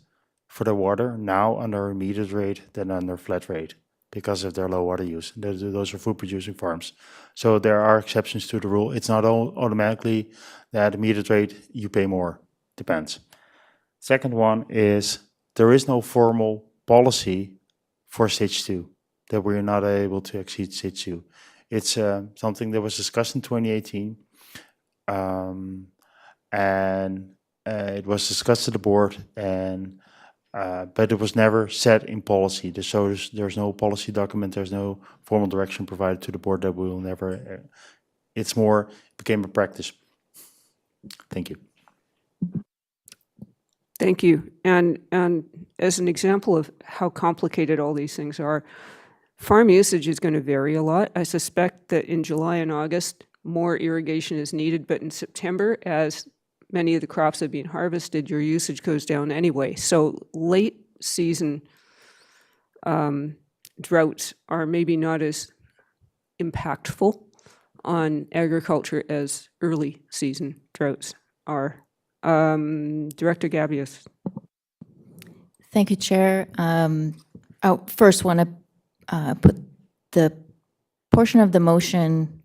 for their water now under a metered rate than under flat rate because of their low water use. Those are food producing farms. So there are exceptions to the rule. It's not automatically that metered rate you pay more. Depends. Second one is there is no formal policy for stage 2 that we're not able to exceed stage 2. It's something that was discussed in 2018. And it was discussed at the board, and but it was never set in policy. So there's no policy document, there's no formal direction provided to the board that we will never, it's more, became a practice. Thank you. Thank you. And as an example of how complicated all these things are, farm usage is going to vary a lot. I suspect that in July and August, more irrigation is needed, but in September, as many of the crops have been harvested, your usage goes down anyway. So late season droughts are maybe not as impactful on agriculture as early season droughts are. Director Gabius. Thank you, Chair. I first want to put the portion of the motion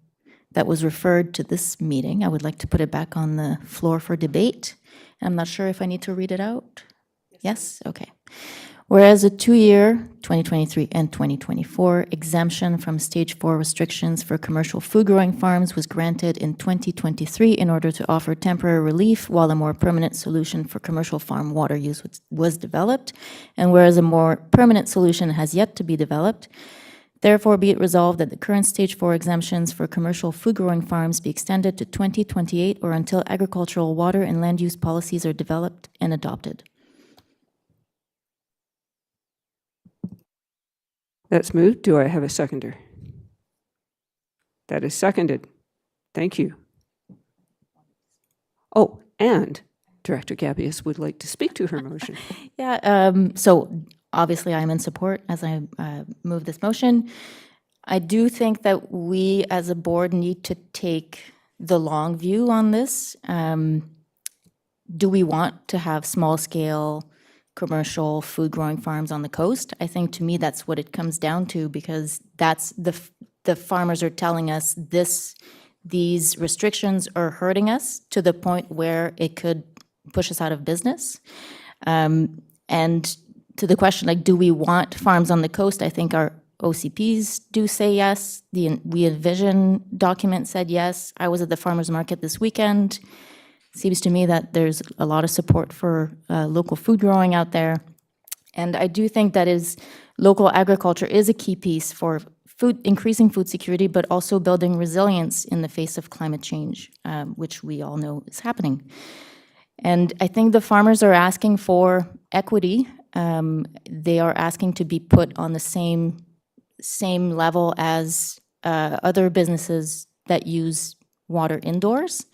that was referred to this meeting. I would like to put it back on the floor for debate. I'm not sure if I need to read it out. Yes? Okay. Whereas a 2-year, 2023 and 2024, exemption from stage 4 restrictions for commercial food growing farms was granted in 2023 in order to offer temporary relief while a more permanent solution for commercial farm water use was developed, and whereas a more permanent solution has yet to be developed, therefore be it resolved that the current stage 4 exemptions for commercial food growing farms be extended to 2028 or until agricultural water and land use policies are developed and adopted. That's moved. Do I have a seconder? That is seconded. Thank you. Oh, and Director Gabius would like to speak to her motion. Yeah, so obviously I'm in support as I move this motion. I do think that we as a board need to take the long view on this. Do we want to have small scale commercial food growing farms on the coast? I think to me that's what it comes down to, because that's the farmers are telling us these restrictions are hurting us to the point where it could push us out of business. And to the question, like, do we want farms on the coast? I think our OCPs do say yes. The We Envision document said yes. I was at the farmers market this weekend. Seems to me that there's a lot of support for local food growing out there. And I do think that local agriculture is a key piece for increasing food security, but also building resilience in the face of climate change, which we all know is happening. And I think the farmers are asking for equity. They are asking to be put on the same level as other businesses that use water indoors,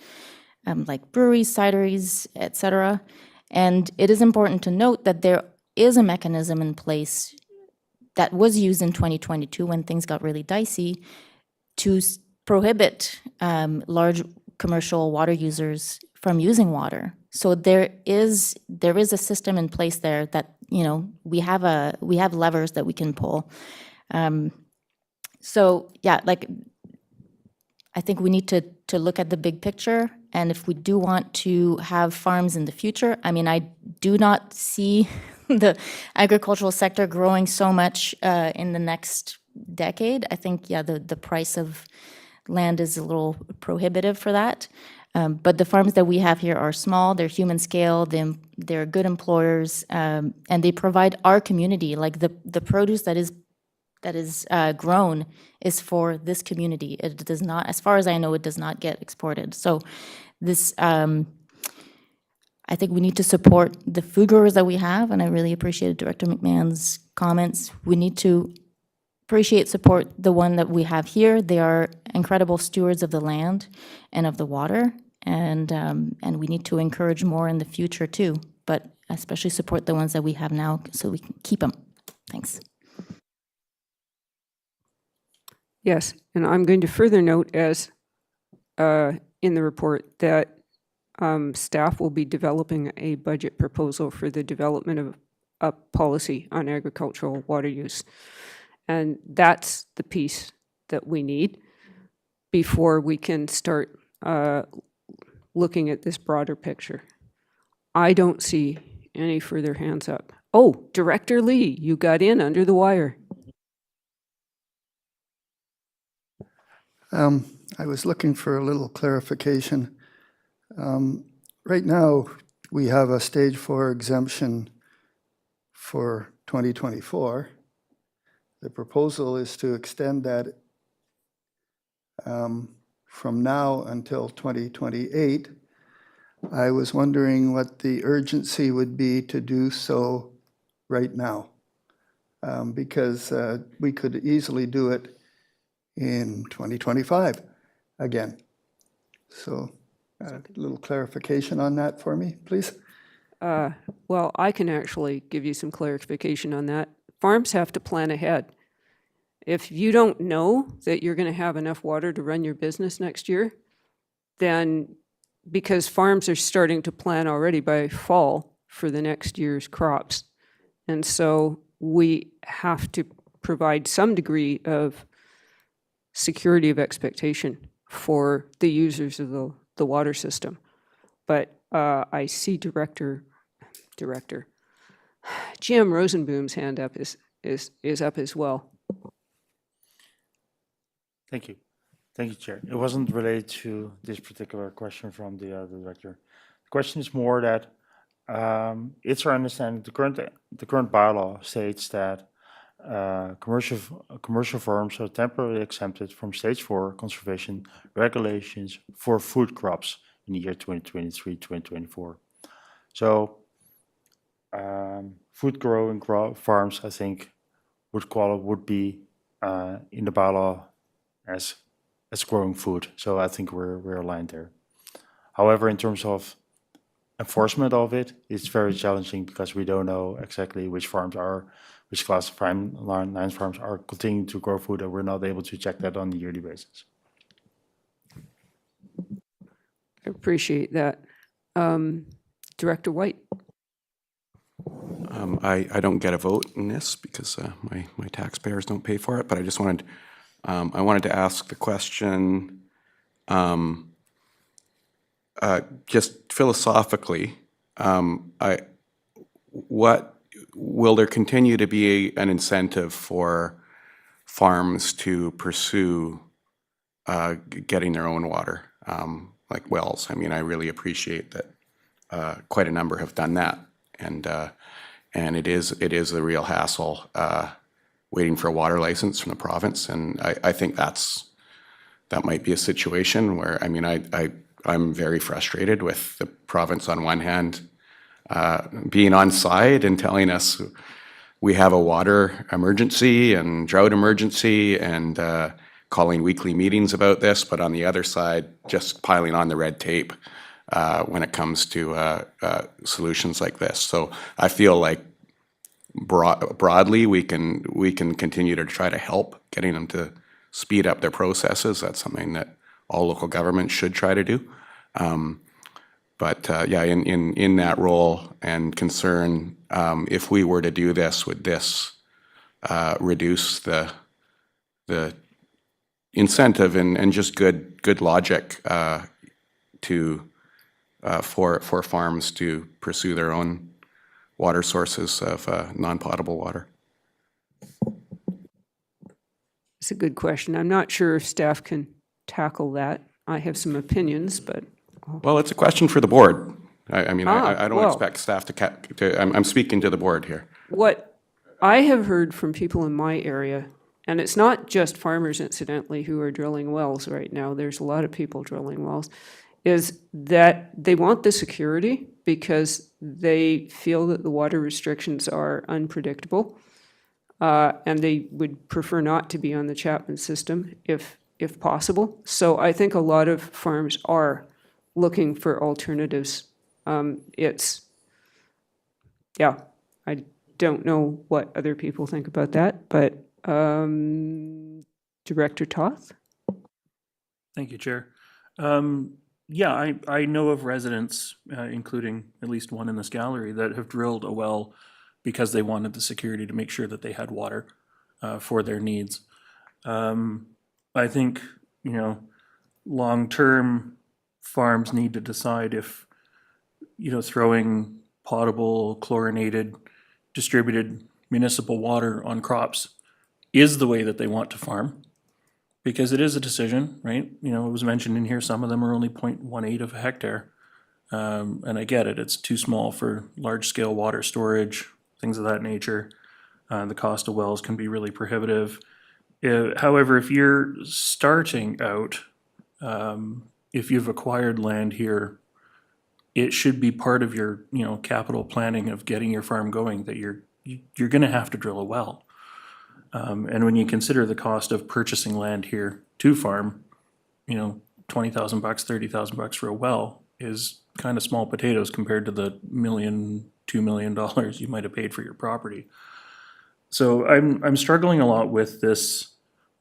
like breweries, cideries, etc. And it is important to note that there is a mechanism in place that was used in 2022 when things got really dicey to prohibit large commercial water users from using water. So there is a system in place there that, you know, we have levers that we can pull. So yeah, like, I think we need to look at the big picture. And if we do want to have farms in the future, I mean, I do not see the agricultural sector growing so much in the next decade. I think, yeah, the price of land is a little prohibitive for that. But the farms that we have here are small, they're human scale, they're good employers, and they provide our community, like the produce that is grown is for this community. It does not, as far as I know, it does not get exported. So this, I think we need to support the food growers that we have, and I really appreciated Director McMahon's comments. We need to support the one that we have here. They are incredible stewards of the land and of the water, and we need to encourage more in the future too, but especially support the ones that we have now so we can keep them. Thanks. Yes, and I'm going to further note as in the report that staff will be developing a budget proposal for the development of a policy on agricultural water use. And that's the piece that we need before we can start looking at this broader picture. I don't see any further hands up. Oh, Director Lee, you got in under the wire. I was looking for a little clarification. Right now, we have a stage 4 exemption for 2024. The proposal is to extend that from now until 2028. I was wondering what the urgency would be to do so right now, because we could easily do it in 2025 again. So a little clarification on that for me, please. Well, I can actually give you some clarification on that. Farms have to plan ahead. If you don't know that you're going to have enough water to run your business next year, then because farms are starting to plan already by fall for the next year's crops. And so we have to provide some degree of security of expectation for the users of the water system. But I see Director Jim Rosenboom's hand up is up as well. Thank you. Thank you, Chair. It wasn't related to this particular question from the director. The question is more that it's our understanding the current bylaw states that commercial farms are temporarily exempted from stage 4 conservation regulations for food crops in the year 2023-2024. So food growing farms, I think, would be in the bylaw as growing food. So I think we're aligned there. However, in terms of enforcement of it, it's very challenging because we don't know exactly which class of line farms are continuing to grow food, and we're not able to check that on a yearly basis. I appreciate that. Director White. I don't get a vote in this because my taxpayers don't pay for it, but I just wanted, I wanted to ask the question, just philosophically, what will there continue to be an incentive for farms to pursue getting their own water, like wells? I mean, I really appreciate that quite a number have done that, and it is a real hassle waiting for a water license from the province, and I think that might be a situation where, I mean, I'm very frustrated with the province on one hand being on side and telling us we have a water emergency and drought emergency and calling weekly meetings about this, but on the other side, just piling on the red tape when it comes to solutions like this. So I feel like broadly we can continue to try to help getting them to speed up their processes. That's something that all local governments should try to do. But yeah, in that role and concern, if we were to do this, would this reduce the incentive and just good logic for farms to pursue their own water sources of non-potable water? It's a good question. I'm not sure if staff can tackle that. I have some opinions, but... Well, it's a question for the board. I mean, I don't well. expect staff to I'm speaking to the board here. What I have heard from people in my area, and it's not just farmers, incidentally, who are drilling wells right now, there's a lot of people drilling wells, is that they want the security because they feel that the water restrictions are unpredictable, and they would prefer not to be on the Chapman system if possible. So I think a lot of farms are looking for alternatives. I don't know what other people think about that, but Director Toth? Thank you, Chair. Yeah, I know of residents, including at least one in this gallery, that have drilled a well because they wanted the security to make sure that they had water for their needs. I think, you know, long-term farms need to decide if, you know, throwing potable, chlorinated, distributed municipal water on crops is the way that they want to farm. Because it is a decision, right? You know, it was mentioned in here, some of them are only 0.18 of a hectare. And I get it, it's too small for large-scale water storage, things of that nature. The cost of wells can be really prohibitive. However, if you're starting out, if you've acquired land here, it should be part of your, you know, capital planning of getting your farm going that you're gonna have to drill a well. And when you consider the cost of purchasing land here to farm, you know, $20,000, $30,000 for a well is kind of small potatoes compared to the $1 million, $2 million you might have paid for your property. So I'm struggling a lot with this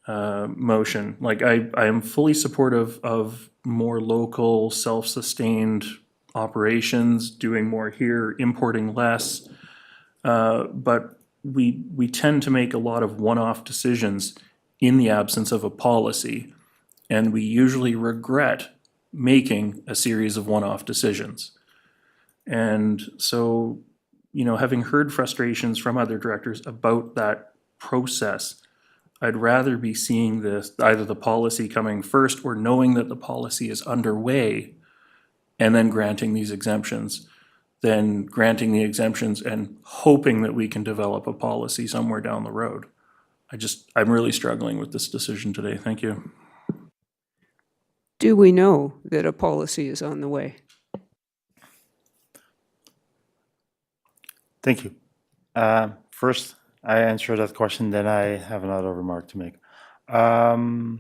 motion. Like I am fully supportive of more local, self-sustained operations, doing more here, importing less. But we tend to make a lot of one-off decisions in the absence of a policy, and we usually regret making a series of one-off decisions. And so, you know, having heard frustrations from other directors about that process, I'd rather be seeing this, either the policy coming first or knowing that the policy is underway and then granting these exemptions, than granting the exemptions and hoping that we can develop a policy somewhere down the road. I'm really struggling with this decision today. Thank you. Do we know that a policy is on the way? Thank you. First, I answer that question, then I have another remark to make. No,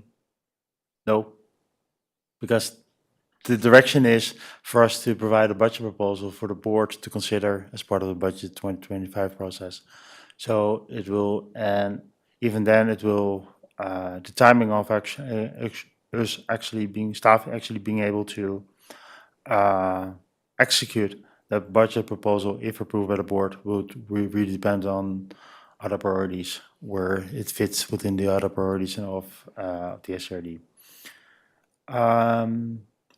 because the direction is for us to provide a budget proposal for the board to consider as part of the budget 2025 process. So it will, and even then it will, the timing of us actually being staff actually being able to execute the budget proposal, if approved by the board, will really depend on other priorities, where it fits within the other priorities of the SRD.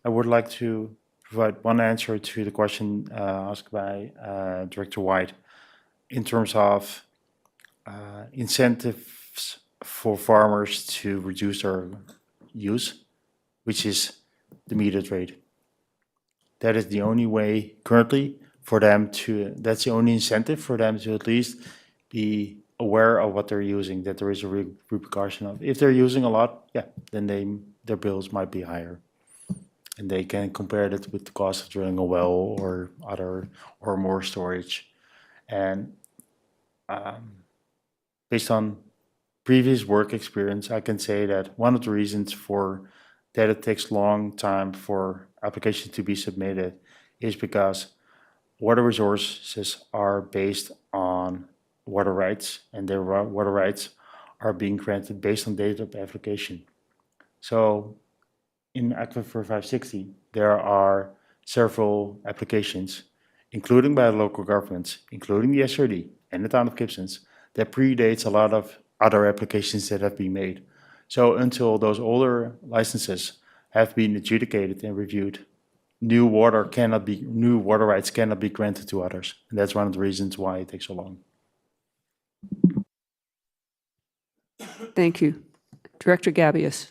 I would like to provide one answer to the question asked by Director White in terms of incentives for farmers to reduce their use, which is the metered rate. That is the only way currently for them to, that's the only incentive for them to at least be aware of what they're using, that there is a repercussion of. If they're using a lot, yeah, then their bills might be higher. And they can compare it with the cost of drilling a well or more storage. And based on previous work experience, I can say that one of the reasons for that it takes long time for applications to be submitted is because water resources are based on water rights, and their water rights are being granted based on date of application. So in Aquifer 560, there are several applications, including by local governments, including the SRD and the town of Gibsons, that predates a lot of other applications that have been made. So until those older licenses have been adjudicated and reviewed, new water rights cannot be granted to others. And that's one of the reasons why it takes so long. Thank you. Director Gabius.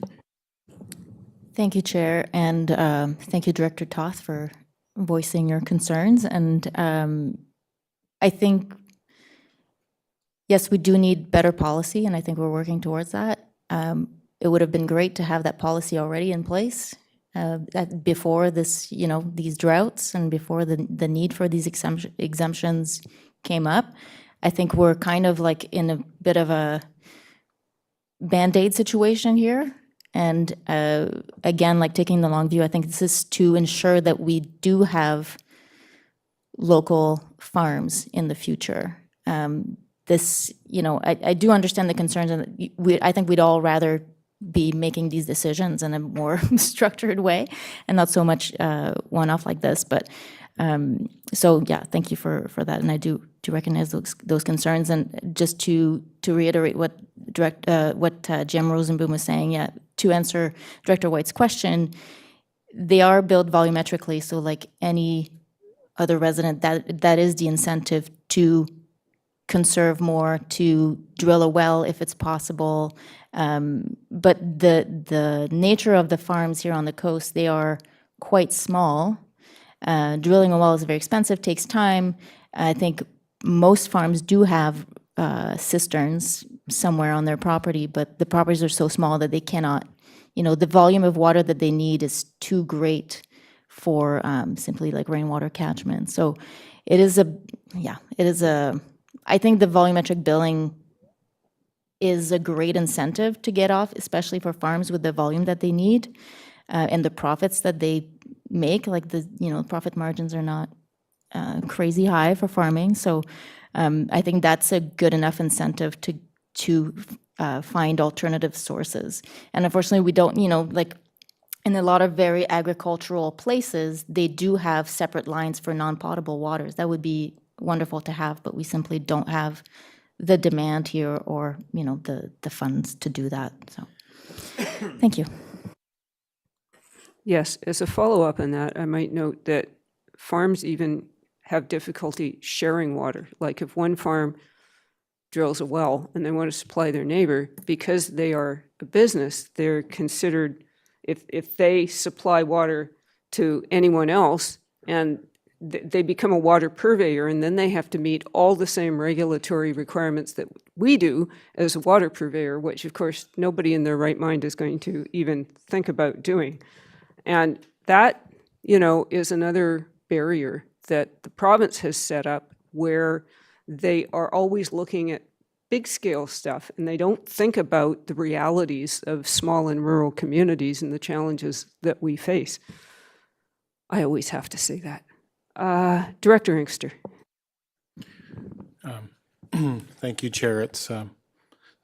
Thank you, Chair, and thank you, Director Toth, for voicing your concerns. And I think, yes, we do need better policy, and I think we're working towards that. It would have been great to have that policy already in place before this, you know, these droughts and before the need for these exemptions came up. I think we're kind of like in a bit of a Band-Aid situation here. And again, like taking the long view, I think this is to ensure that we do have local farms in the future. This, you know, I do understand the concerns, and I think we'd all rather be making these decisions in a more structured way and not so much one-off like this. But so yeah, thank you for that, and I do recognize those concerns. And just to reiterate what Jim Rosenboom was saying, yeah, to answer Director White's question, they are built volumetrically, so like any other resident, that is the incentive to conserve more, to drill a well if it's possible. But the nature of the farms here on the coast, they are quite small. Drilling a well is very expensive, takes time. I think most farms do have cisterns somewhere on their property, but the properties are so small that they cannot, the volume of water that they need is too great for simply like rainwater catchment. So it is I think the volumetric billing is a great incentive to get off, especially for farms with the volume that they need and the profits that they make. Like profit margins are not crazy high for farming. So I think that's a good enough incentive to find alternative sources. And unfortunately, we don't, like in a lot of very agricultural places, they do have separate lines for non-potable waters. That would be wonderful to have, but we simply don't have the demand here or, the funds to do that. So thank you. Yes, as a follow-up on that, I might note that farms even have difficulty sharing water. Like if one farm drills a well and they want to supply their neighbor, because they are a business, they're considered, if they supply water to anyone else and they become a water purveyor, and then they have to meet all the same regulatory requirements that we do as a water purveyor, which of course nobody in their right mind is going to even think about doing. And that, is another barrier that the province has set up, where they are always looking at big scale stuff and they don't think about the realities of small and rural communities and the challenges that we face. I always have to say that. Director Inkster. Thank you, Chair. It's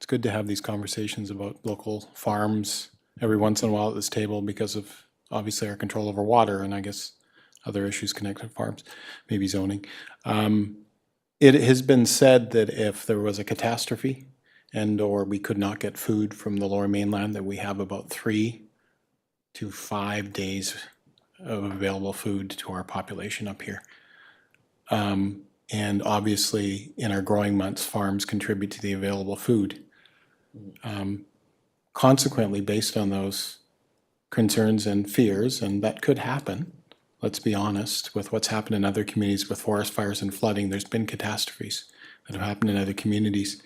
good to have these conversations about local farms every once in a while at this table because of obviously our control over water and I guess other issues connected to farms, maybe zoning. It has been said that if there was a catastrophe or we could not get food from the Lower Mainland, that we have about 3 to 5 days of available food to our population up here. And obviously, in our growing months, farms contribute to the available food. Consequently, based on those concerns and fears, and that could happen, let's be honest, with what's happened in other communities with forest fires and flooding, there's been catastrophes that have happened in other communities.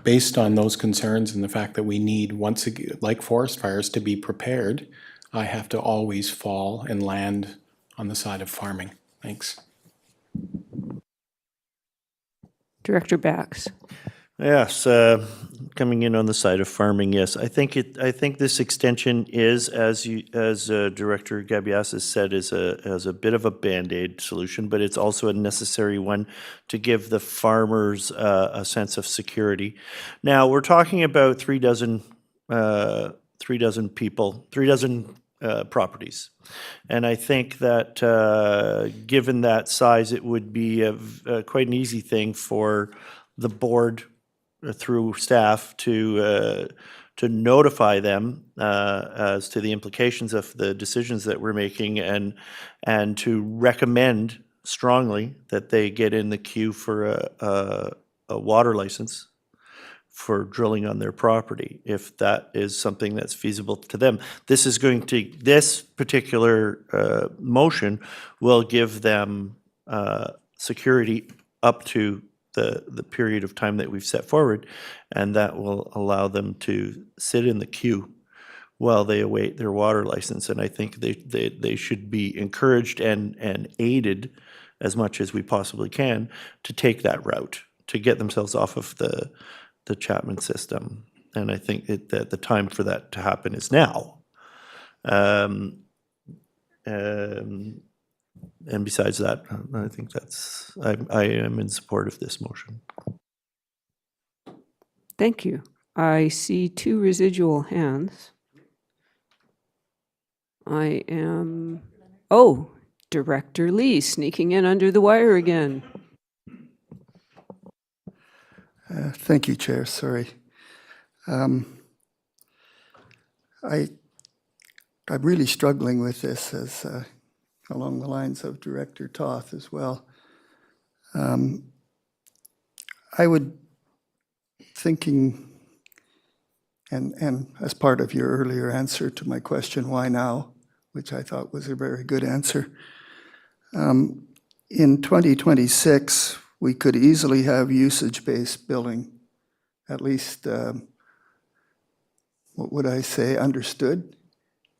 Based on those concerns and the fact that we need, once again, like forest fires, to be prepared, I have to always fall and land on the side of farming. Thanks. Director Bax. Yes, coming in on the side of farming, yes. I think this extension is, as Director Gabias said, is a bit of a Band-Aid solution, but it's also a necessary one to give the farmers a sense of security. Now, we're talking about 3 dozen people, 3 dozen properties. And I think that given that size, it would be quite an easy thing for the board through staff to notify them as to the implications of the decisions that we're making and to recommend strongly that they get in the queue for a water license for drilling on their property, if that is something that's feasible to them. This particular motion will give them security up to the period of time that we've set forward, and that will allow them to sit in the queue while they await their water license. And I think they should be encouraged and aided as much as we possibly can to take that route, to get themselves off of the Chapman system. And I think that the time for that to happen is now. And besides that, I think I am in support of this motion. Thank you. I see 2 residual hands. Oh, Director Lee sneaking in under the wire again. Thank you, Chair. Sorry. I'm really struggling with this as along the lines of Director Toth as well. I would thinking, and as part of your earlier answer to my question, why now, which I thought was a very good answer. In 2026, we could easily have usage-based billing, at least, what would I say, understood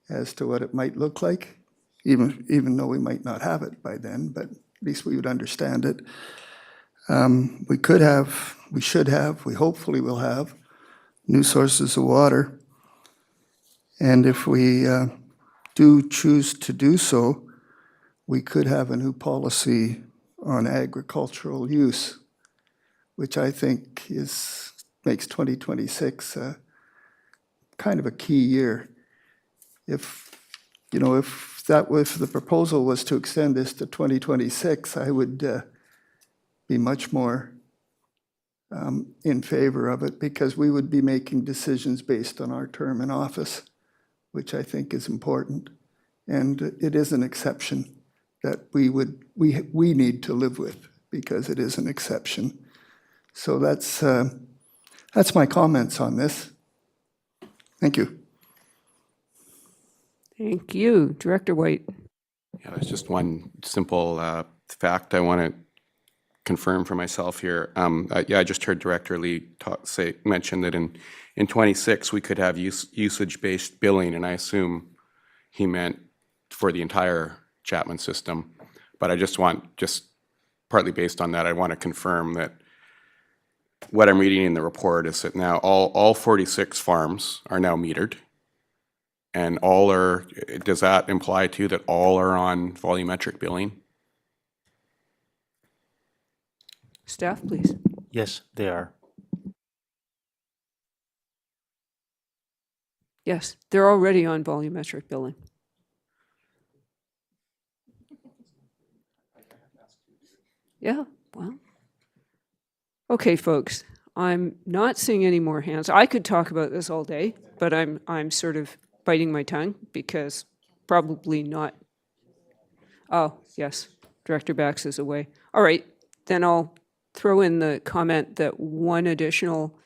as to what it might look like, even though we might not have it by then, but at least we would understand it. We should have, we hopefully will have new sources of water. And if we do choose to do so, we could have a new policy on agricultural use, which I think makes 2026 kind of a key year. If the proposal was to extend this to 2026, I would be much more in favor of it, because we would be making decisions based on our term in office, which I think is important. And it is an exception that we need to live with, because it is an exception. So that's my comments on this. Thank you. Thank you. Director White. Yeah, there's just one simple fact I want to confirm for myself here. I just heard Director Lee mention that in 26 we could have usage-based billing, and I assume he meant for the entire Chapman system. But I just partly based on that, I want to confirm that what I'm reading in the report is that now all 46 farms are now metered, and does that imply too that all are on volumetric billing? Staff, please. Yes, they are. Yes, they're already on volumetric billing. Yeah, well. Okay, folks, I'm not seeing any more hands. I could talk about this all day, but I'm sort of biting my tongue because probably not. Oh, yes, Director Bax is away. All right, then I'll throw in the comment that one additional,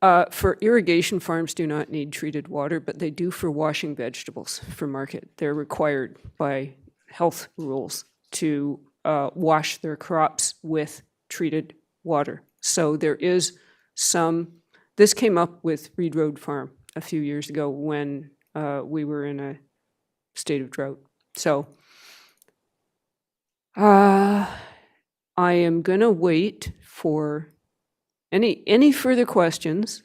for irrigation farms do not need treated water, but they do for washing vegetables for market. They're required by health rules to wash their crops with treated water. So there is this came up with Reed Road Farm a few years ago when we were in a state of drought. So I am going to wait for any further questions.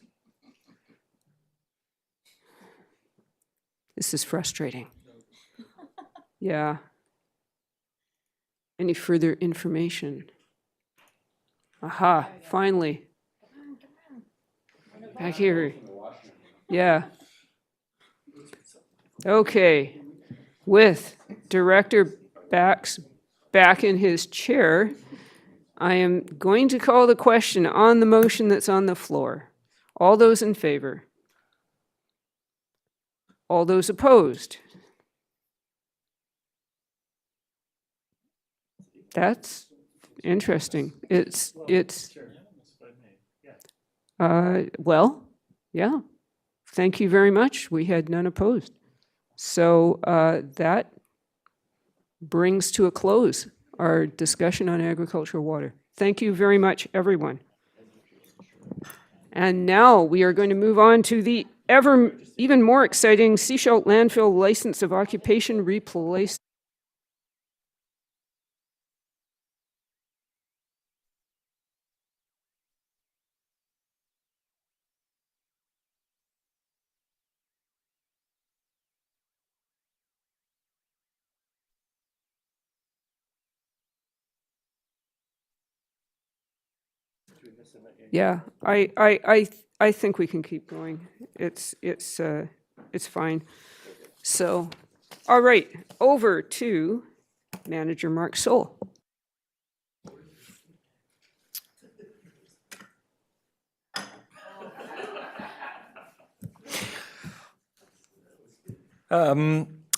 This is frustrating. Yeah. Any further information? Aha, finally. Back here. Yeah. Okay. With Director Bax back in his chair, I am going to call the question on the motion that's on the floor. All those in favor? All those opposed? That's interesting. Well, yeah. Thank you very much. We had none opposed. So that brings to a close our discussion on agricultural water. Thank you very much, everyone. And now we are going to move on to the even more exciting Seashell Landfill License of Occupation Replacement. Yeah, I think we can keep going. It's fine. So, all right, over to Manager Mark Soul.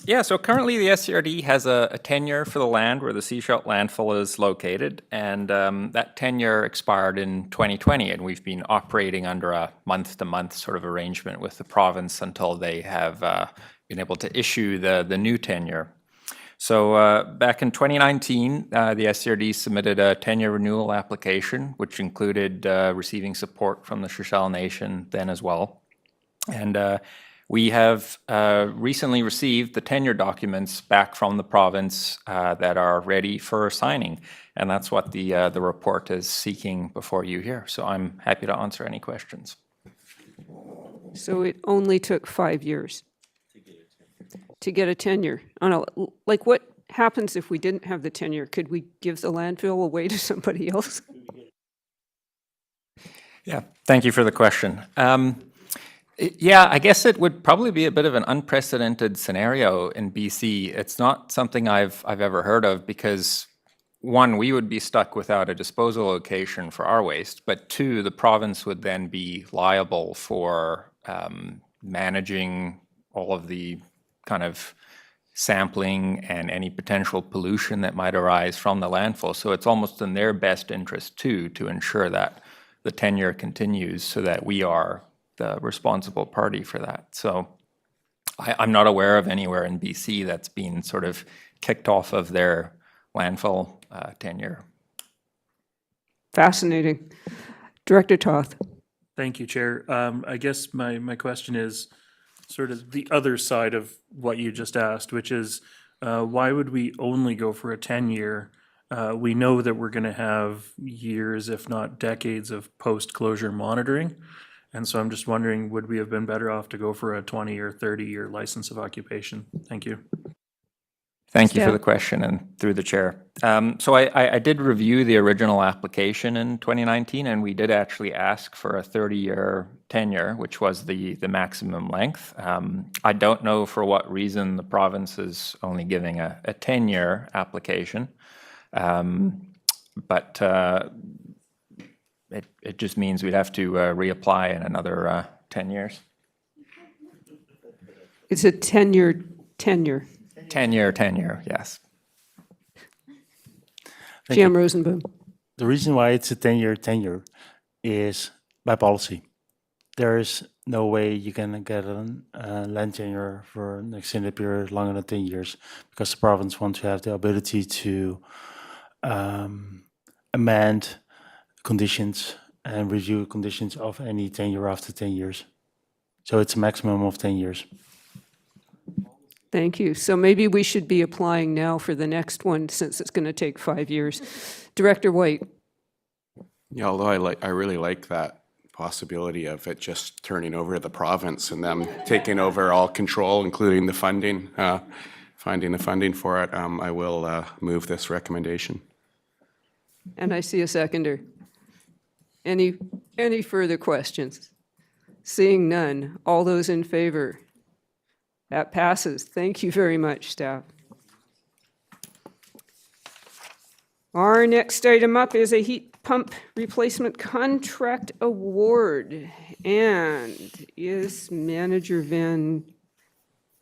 Yeah, so currently the SCRD has a tenure for the land where the Seashell landfill is located, and that tenure expired in 2020, and we've been operating under a month-to-month sort of arrangement with the province until they have been able to issue the new tenure. So back in 2019, the SCRD submitted a tenure renewal application, which included receiving support from the Shoshell Nation then as well. And we have recently received the tenure documents back from the province that are ready for signing, and that's what the report is seeking before you here. So I'm happy to answer any questions. So it only took 5 years to get a tenure. I don't know, like what happens if we didn't have the tenure? Could we give the landfill away to somebody else? Yeah, thank you for the question. Yeah, I guess it would probably be a bit of an unprecedented scenario in BC. It's not something I've ever heard of because, one, we would be stuck without a disposal location for our waste, but two, the province would then be liable for managing all of the kind of sampling and any potential pollution that might arise from the landfill. So it's almost in their best interest too to ensure that the tenure continues so that we are the responsible party for that. So I'm not aware of anywhere in BC that's been sort of kicked off of their landfill tenure. Fascinating. Director Toth. Thank you, Chair. I guess my question is sort of the other side of what you just asked, which is why would we only go for a 10-year? We know that we're going to have years, if not decades, of post-closure monitoring. And so I'm just wondering, would we have been better off to go for a 20 or 30-year license of occupation? Thank you. Thank you for the question and through the chair. So I did review the original application in 2019, and we did actually ask for a 30-year tenure, which was the maximum length. I don't know for what reason the province is only giving a 10-year application, but it just means we'd have to reapply in another 10 years. It's a 10-year tenure. 10-year tenure, yes. Jim Rosenboom. The reason why it's a 10-year tenure is by policy. There is no way you can get a land tenure for an extended period longer than 10 years because the province wants to have the ability to amend conditions and review conditions of any tenure after 10 years. So it's a maximum of 10 years. Thank you. So maybe we should be applying now for the next one since it's going to take 5 years. Director White. Yeah, although I really like that possibility of it just turning over to the province and them taking over all control, including the funding, finding the funding for it, I will move this recommendation. And I see a seconder. Any further questions? Seeing none, all those in favor? That passes. Thank you very much, staff. Our next item up is a heat pump replacement contract award. And is Manager Van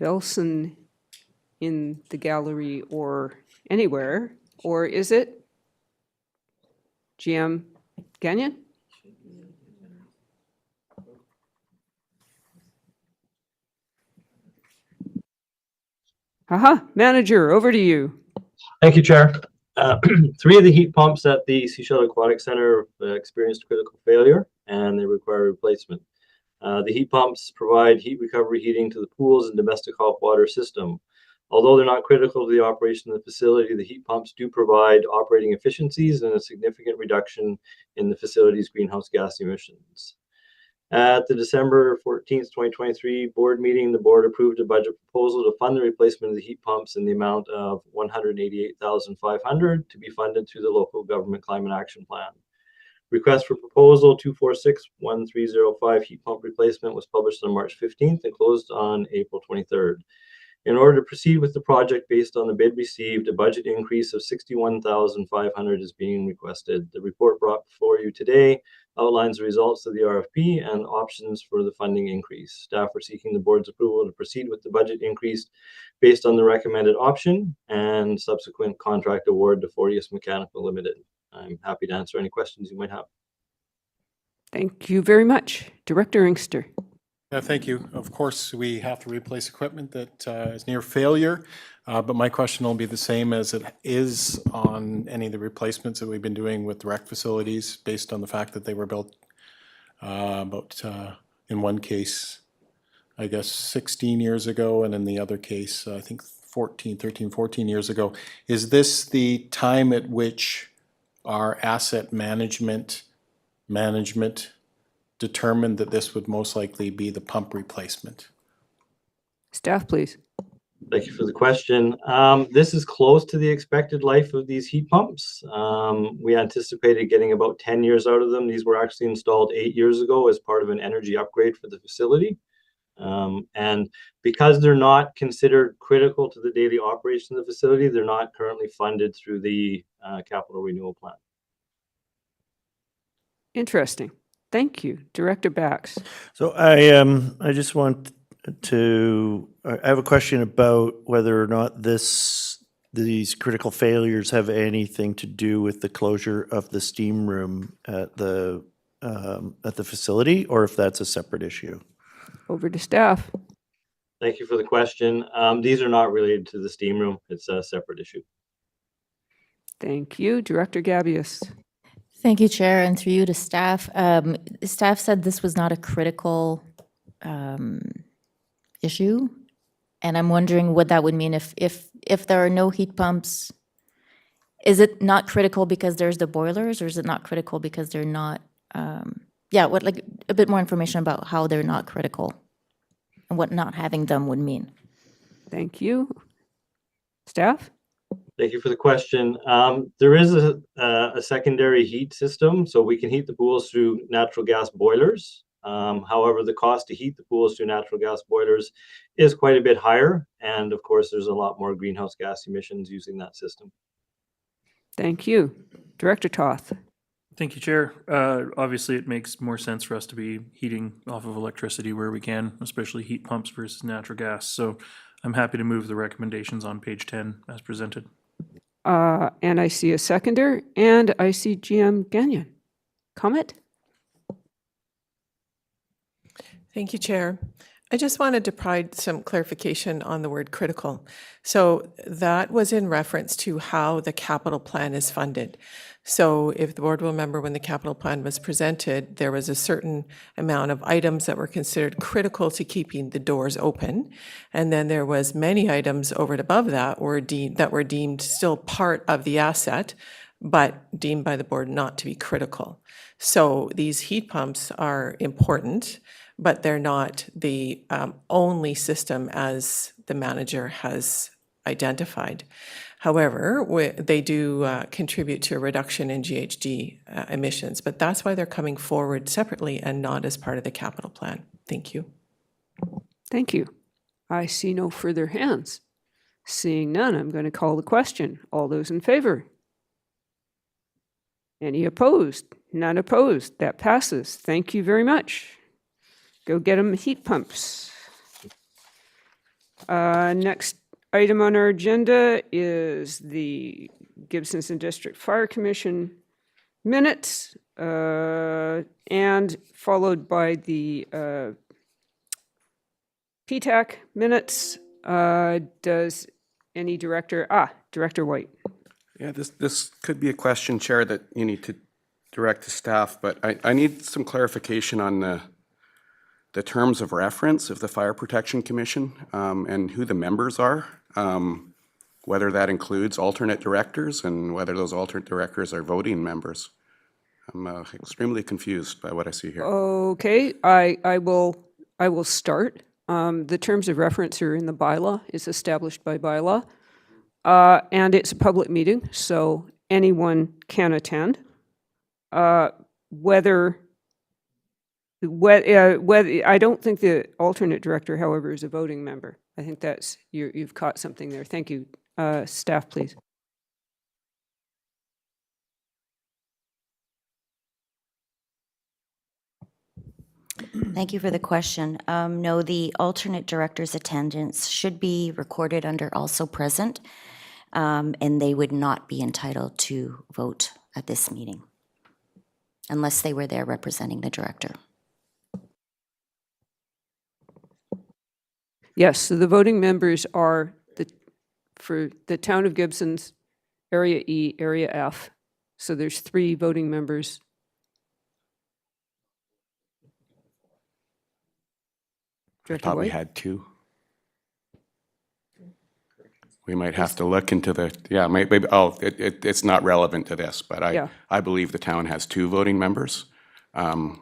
Velsen in the gallery or anywhere? Or is it GM Gagnon? Manager, over to you. Thank you, Chair. 3 of the heat pumps at the Seashell Aquatic Center experienced critical failure, and they require replacement. The heat pumps provide heat recovery heating to the pools and domestic hot water system. Although they're not critical to the operation of the facility, the heat pumps do provide operating efficiencies and a significant reduction in the facility's greenhouse gas emissions. At the December 14th, 2023 board meeting, the board approved a budget proposal to fund the replacement of the heat pumps in the amount of $188,500 to be funded through the local government climate action plan. Request for proposal 2461305 heat pump replacement was published on March 15th and closed on April 23rd. In order to proceed with the project based on the bid received, a budget increase of $61,500 is being requested. The report brought before you today outlines the results of the RFP and options for the funding increase. Staff are seeking the board's approval to proceed with the budget increase based on the recommended option and subsequent contract award to Fortius Mechanical Limited. I'm happy to answer any questions you might have. Thank you very much. Director Inkster. Thank you. Of course, we have to replace equipment that is near failure, but my question will be the same as it is on any of the replacements that we've been doing with rec facilities, based on the fact that they were built in one case, I guess 16 years ago, and in the other case, I think 14 years ago. Is this the time at which our asset management determined that this would most likely be the pump replacement? Staff, please. Thank you for the question. This is close to the expected life of these heat pumps. We anticipated getting about 10 years out of them. These were actually installed 8 years ago as part of an energy upgrade for the facility. And because they're not considered critical to the daily operation of the facility, they're not currently funded through the capital renewal plan. Interesting. Thank you. Director Bax. So I just want to, I have a question about whether or not these critical failures have anything to do with the closure of the steam room at the facility, or if that's a separate issue. Over to staff. Thank you for the question. These are not related to the steam room. It's a separate issue. Thank you. Director Gabius. Thank you, Chair, and through you to staff. Staff said this was not a critical issue, and I'm wondering what that would mean if there are no heat pumps. Is it not critical because there's the boilers, or is it not critical because they're not? Like a bit more information about how they're not critical and what not having them would mean. Thank you. Staff? Thank you for the question. There is a secondary heat system, so we can heat the pools through natural gas boilers. However, the cost to heat the pools through natural gas boilers is quite a bit higher. And of course, there's a lot more greenhouse gas emissions using that system. Thank you. Director Toth. Thank you, Chair. Obviously, it makes more sense for us to be heating off of electricity where we can, especially heat pumps versus natural gas. So I'm happy to move the recommendations on page 10 as presented. And I see a seconder, and I see GM Gagnon. Comment? Thank you, Chair. I just wanted to provide some clarification on the word critical. So that was in reference to how the capital plan is funded. So if the board will remember, when the capital plan was presented, there was a certain amount of items that were considered critical to keeping the doors open. And then there was many items over and above that were deemed still part of the asset, but deemed by the board not to be critical. So these heat pumps are important, but they're not the only system as the manager has identified. However, they do contribute to a reduction in GHG emissions, but that's why they're coming forward separately and not as part of the capital plan. Thank you. Thank you. I see no further hands. Seeing none, I'm going to call the question. All those in favor? Any opposed? None opposed. That passes. Thank you very much. Go get them heat pumps. Next item on our agenda is the Gibsonson District Fire Commission minutes, and followed by the PTAC minutes. Does any director, Director White. Yeah, this could be a question, Chair, that you need to direct to staff, but I need some clarification on the terms of reference of the Fire Protection Commission and who the members are, whether that includes alternate directors and whether those alternate directors are voting members. I'm extremely confused by what I see here. Okay, I will start. The terms of reference are in the bylaw. It's established by bylaw. And it's a public meeting, so anyone can attend. whether, I don't think the alternate director, however, is a voting member. I think that's, you've caught something there. Thank you. Staff, please. Thank you for the question. No, the alternate director's attendance should be recorded under also present, and they would not be entitled to vote at this meeting unless they were there representing the director. Yes, so the voting members are for the town of Gibson's, Area E, Area F. So there's 3 voting members. I Director thought we White? had 2. We might have to look into the, yeah, maybe, it's not relevant to this, but Yeah. I believe the town has 2 voting members. I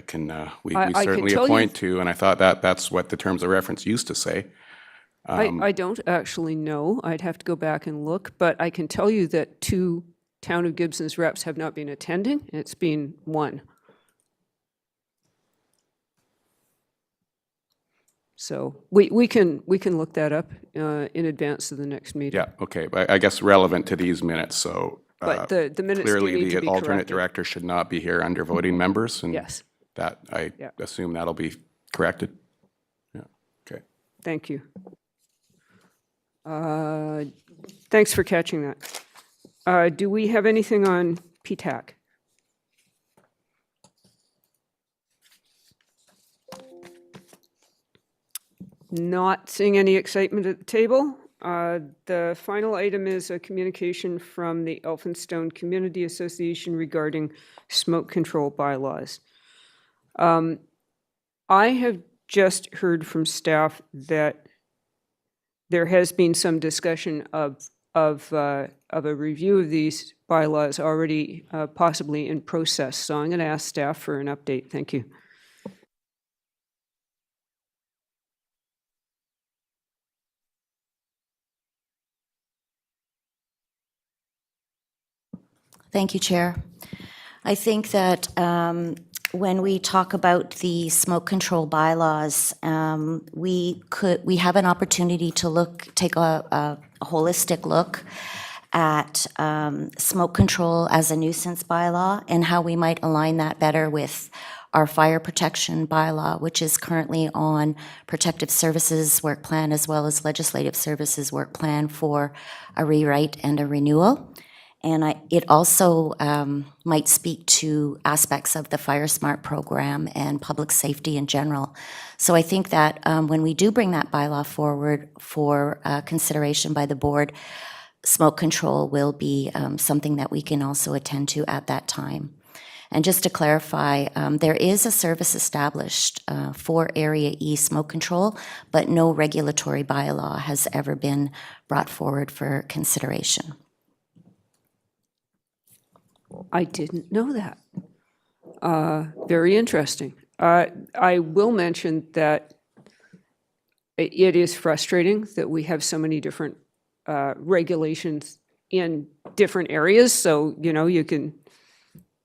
can, we I can certainly tell you- appoint 2, and I thought that's what the terms of reference used to say. I don't actually know. I'd have to go back and look, but I can tell you that 2 town of Gibson's reps have not been attending. It's been 1. So we can look that up in advance of the next meeting. Yeah, okay, but I guess relevant to these minutes, so. But the minutes do Clearly, need to the be alternate corrected. director should not be here under voting members, and Yes. that, I Yeah. assume that'll be corrected. Yeah, okay. Thank you. Thanks for catching that. Do we have anything on PTAC? Not seeing any excitement at the table. The final item is a communication from the Elphinstone Community Association regarding smoke control bylaws. I have just heard from staff that there has been some discussion of a review of these bylaws already possibly in process. So I'm going to ask staff for an update. Thank you. Thank you, Chair. I think that when we talk about the smoke control bylaws, we have an opportunity to take a holistic look at smoke control as a nuisance bylaw and how we might align that better with our fire protection bylaw, which is currently on protective services work plan as well as legislative services work plan for a rewrite and a renewal. And it also might speak to aspects of the Fire Smart program and public safety in general. So I think that when we do bring that bylaw forward for consideration by the board, smoke control will be something that we can also attend to at that time. And just to clarify, there is a service established for Area E smoke control, but no regulatory bylaw has ever been brought forward for consideration. I didn't know that. Very interesting. I will mention that it is frustrating that we have so many different regulations in different areas. So, you can,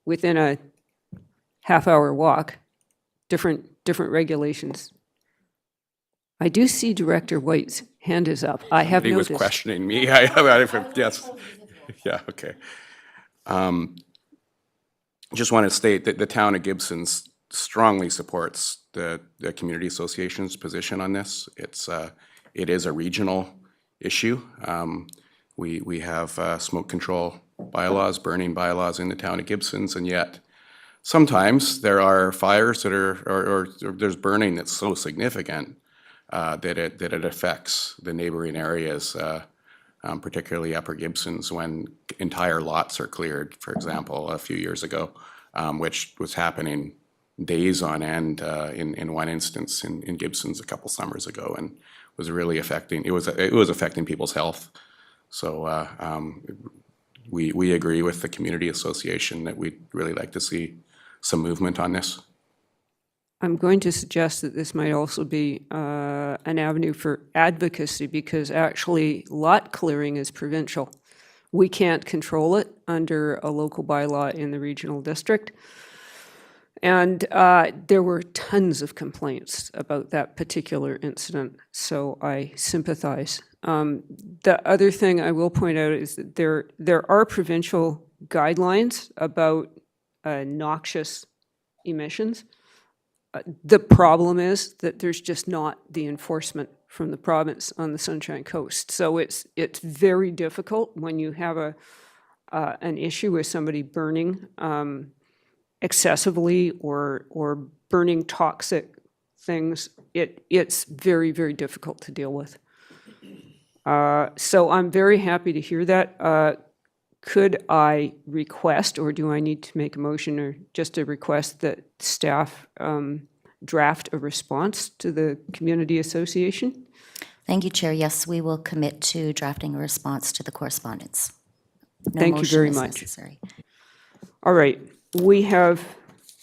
within a half-hour walk, different regulations. I do see Director White's hand is up. I have He was noticed. questioning me. Yes. Yeah, okay. Just want to state that the town of Gibson strongly supports the community association's position on this. It is a regional issue. We have smoke control bylaws, burning bylaws in the town of Gibson's, and yet sometimes there are fires that or there's burning that's so significant that it affects the neighboring areas, particularly Upper Gibson's, when entire lots are cleared, for example, a few years ago, which was happening days on end in one instance in Gibson's a couple summers ago, and was really affecting, it was affecting people's health. So we agree with the community association that we'd really like to see some movement on this. I'm going to suggest that this might also be an avenue for advocacy, because actually lot clearing is provincial, We can't control it under a local bylaw in the regional district. And there were tons of complaints about that particular incident, so I sympathize. The other thing I will point out is that there are provincial guidelines about noxious emissions. The problem is that there's just not the enforcement from the province on the Sunshine Coast. So it's very difficult when you have an issue with somebody burning excessively or burning toxic things. It's very, very difficult to deal with. So I'm very happy to hear that. Could I request, or do I need to make a motion, or just a request that staff draft a response to the community association? Thank you, Chair. Yes, we will commit to drafting a response to the correspondence. No Thank you motion very is much. necessary. All right, we have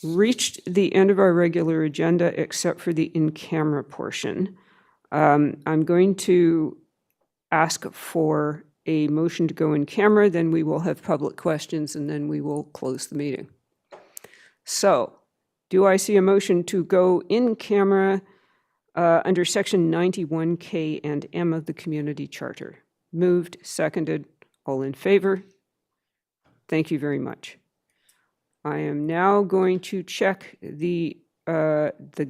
reached the end of our regular agenda except for the in-camera portion. I'm going to ask for a motion to go in camera, then we will have public questions, and then we will close the meeting. So, do I see a motion to go in camera under section 91K and M of the Community Charter? Moved, seconded, all in favor? Thank you very much. I am now going to check the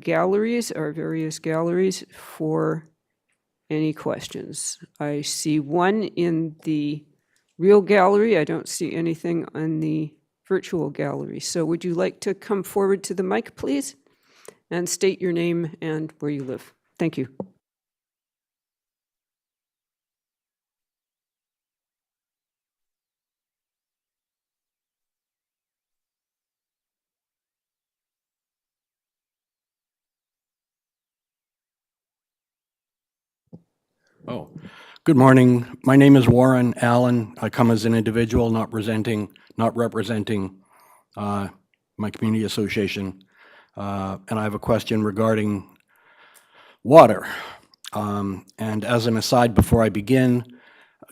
galleries, our various galleries, for any questions. I see one in the real gallery. I don't see anything on the virtual gallery. So would you like to come forward to the mic, please, and state your name and where you live? Thank you. Oh, good morning. My name is Warren Allen. I come as an individual, not representing my community association. And I have a question regarding water. And as an aside, before I begin,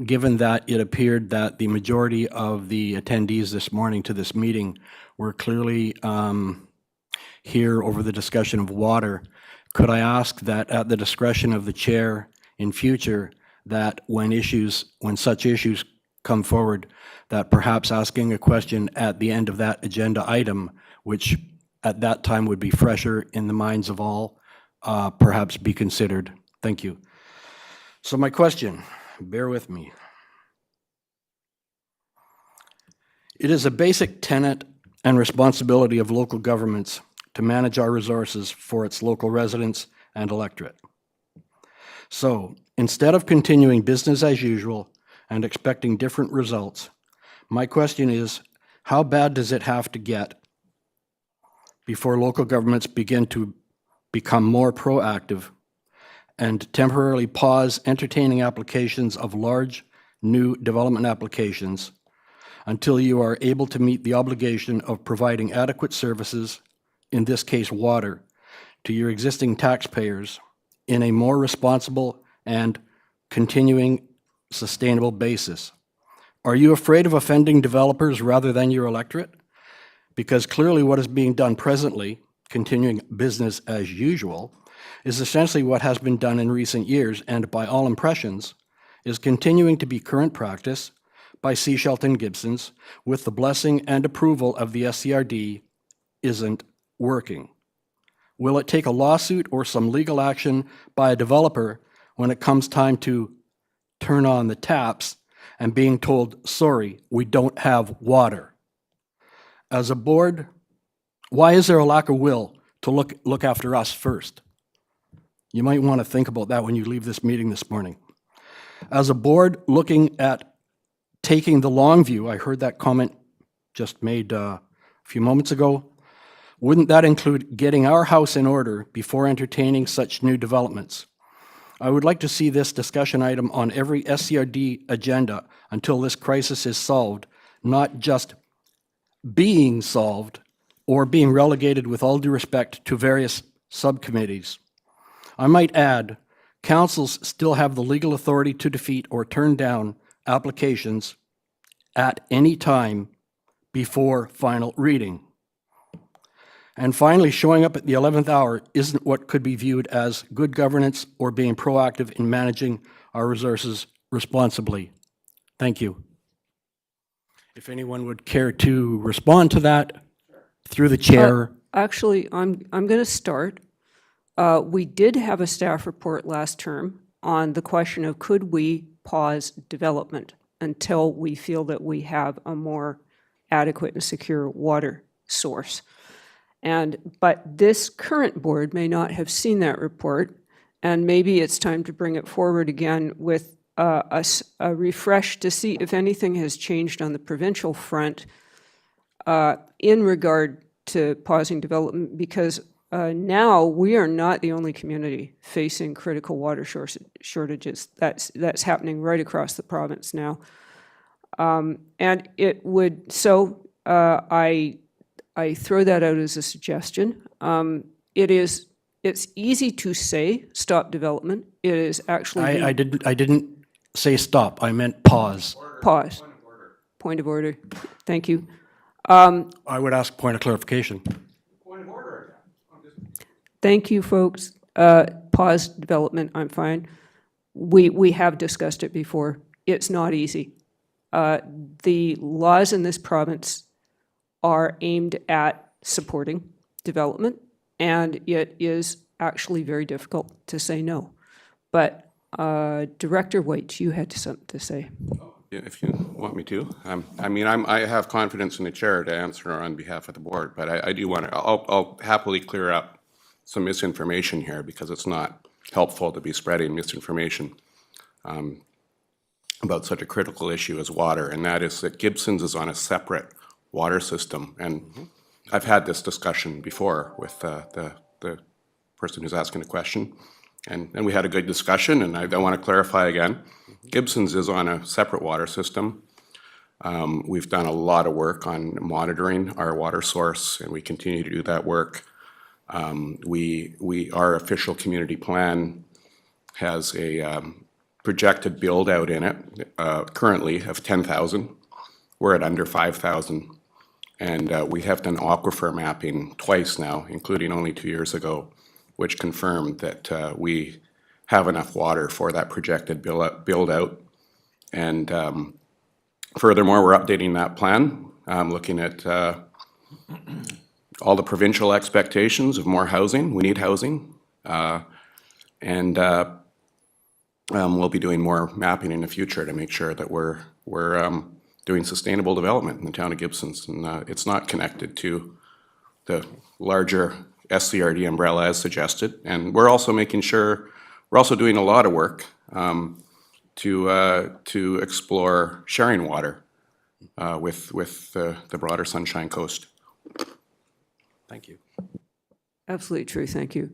given that it appeared that the majority of the attendees this morning to this meeting were clearly here over the discussion of water, could I ask that at the discretion of the chair in future, that when such issues come forward, that perhaps asking a question at the end of that agenda item, which at that time would be fresher in the minds of all, perhaps be considered. Thank you. So my question, bear with me. It is a basic tenet and responsibility of local governments to manage our resources for its local residents and electorate. So, instead of continuing business as usual and expecting different results, my question is, how bad does it have to get before local governments begin to become more proactive and temporarily pause entertaining applications of large new development applications until you are able to meet the obligation of providing adequate services, in this case water, to your existing taxpayers in a more responsible and continuing sustainable basis? Are you afraid of offending developers rather than your electorate? Because clearly what is being done presently, continuing business as usual, is essentially what has been done in recent years, and by all impressions, is continuing to be current practice by C. Shelton Gibsons with the blessing and approval of the SCRD isn't working. Will it take a lawsuit or some legal action by a developer when it comes time to turn on the taps and being told, sorry, we don't have water? As a board, why is there a lack of will to look after us first? You might want to think about that when you leave this meeting this morning. As a board looking at taking the long view, I heard that comment just made a few moments ago. Wouldn't that include getting our house in order before entertaining such new developments? I would like to see this discussion item on every SCRD agenda until this crisis is solved, not just being solved or being relegated, with all due respect, to various subcommittees. I might add, councils still have the legal authority to defeat or turn down applications at any time before final reading. And finally, showing up at the 11th hour isn't what could be viewed as good governance or being proactive in managing our resources responsibly. Thank you. If anyone would care to respond to that through the chair. Actually, I'm going to start. We did have a staff report last term on the question of could we pause development until we feel that we have a more adequate and secure water source. But this current board may not have seen that report, and maybe it's time to bring it forward again with a refresh to see if anything has changed on the provincial front in regard to pausing development, because now we are not the only community facing critical water shortages. That's happening right across the province now. And it would, so I throw that out as a suggestion. It's easy to say stop development. It is actually I didn't say stop. I meant pause. Pause. Point of order. Thank you. I would ask point of clarification. Thank you, folks. Pause development. I'm fine. We have discussed it before. It's not easy. The laws in this province are aimed at supporting development, and it is actually very difficult to say no. But Director White, you had something to say. Yeah, if you want me to. I have confidence in the chair to answer on behalf of the board, but I do want to, I'll happily clear up some misinformation here, because it's not helpful to be spreading misinformation about such a critical issue as water, and that is that Gibson's is on a separate water system. And I've had this discussion before with the person who's asking the question, and we had a good discussion, and I want to clarify again. Gibson's is on a separate water system. We've done a lot of work on monitoring our water source, and we continue to do that work. Our official community plan has a projected build out in it currently of 10,000. We're at under 5,000. And we have done aquifer mapping twice now, including only 2 years ago, which confirmed that we have enough water for that projected build out. And furthermore, we're updating that plan, looking at all the provincial expectations of more housing. We need housing. And we'll be doing more mapping in the future to make sure that we're doing sustainable development in the town of Gibsons. And it's not connected to the larger SCRD umbrella as suggested. And we're also making sure, we're also doing a lot of work to explore sharing water with the broader Sunshine Coast. Thank you. Absolutely true. Thank you.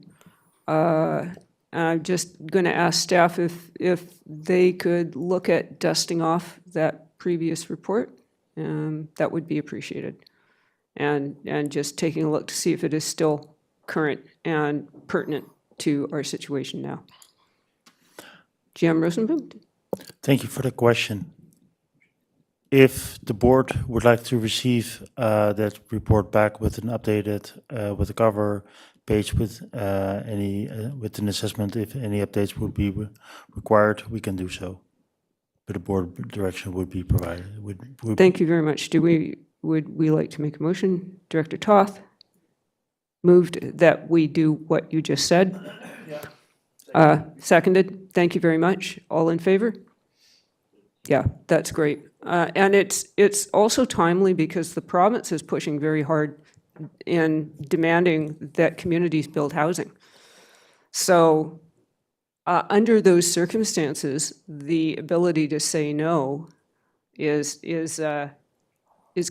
I'm just going to ask staff if they could look at dusting off that previous report. That would be appreciated. And just taking a look to see if it is still current and pertinent to our situation now. GM Rosenboom? Thank you for the question. If the board would like to receive that report back with an updated, with a cover page with with an assessment, if any updates would be required, we can do so. But the board direction would be provided. Thank you very much. Would we like to make a motion? Director Toth moved that we do what you just said. Seconded. Thank you very much. All in favor? Yeah, that's great. And it's also timely because the province is pushing very hard in demanding that communities build housing. So under those circumstances, the ability to say no is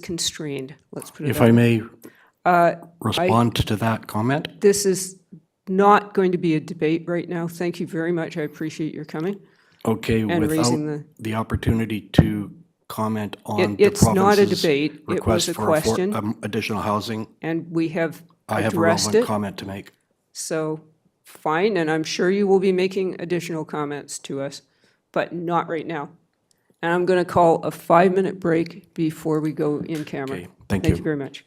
constrained. Let's put it If that I way. may respond to that comment. This is not going to be a debate right now. Thank you very much. I appreciate your coming. Okay, And raising without the opportunity to comment on the It's not a province's debate. It was request a for question, additional housing, and we have I have a addressed relevant it. comment to make. So, fine, and I'm sure you will be making additional comments to us, but not right now. And I'm going to call a 5-minute break before we go in camera. Okay, thank Thank you. you very much.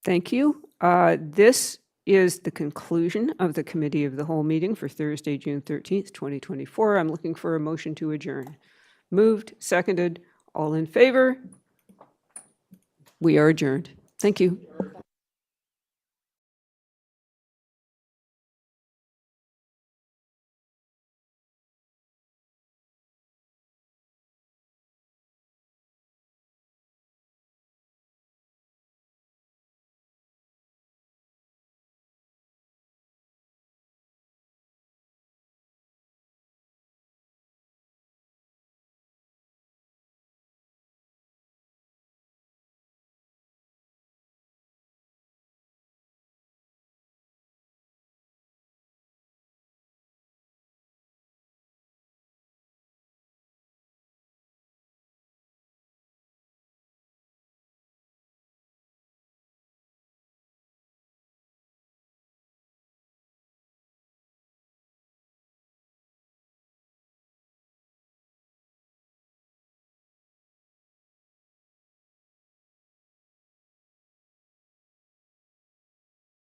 Thank you. This is the conclusion of the Committee of the Whole meeting for Thursday, June 13th, 2024. I'm looking for a motion to adjourn. Moved, seconded, all in favor? We are adjourned. Thank you.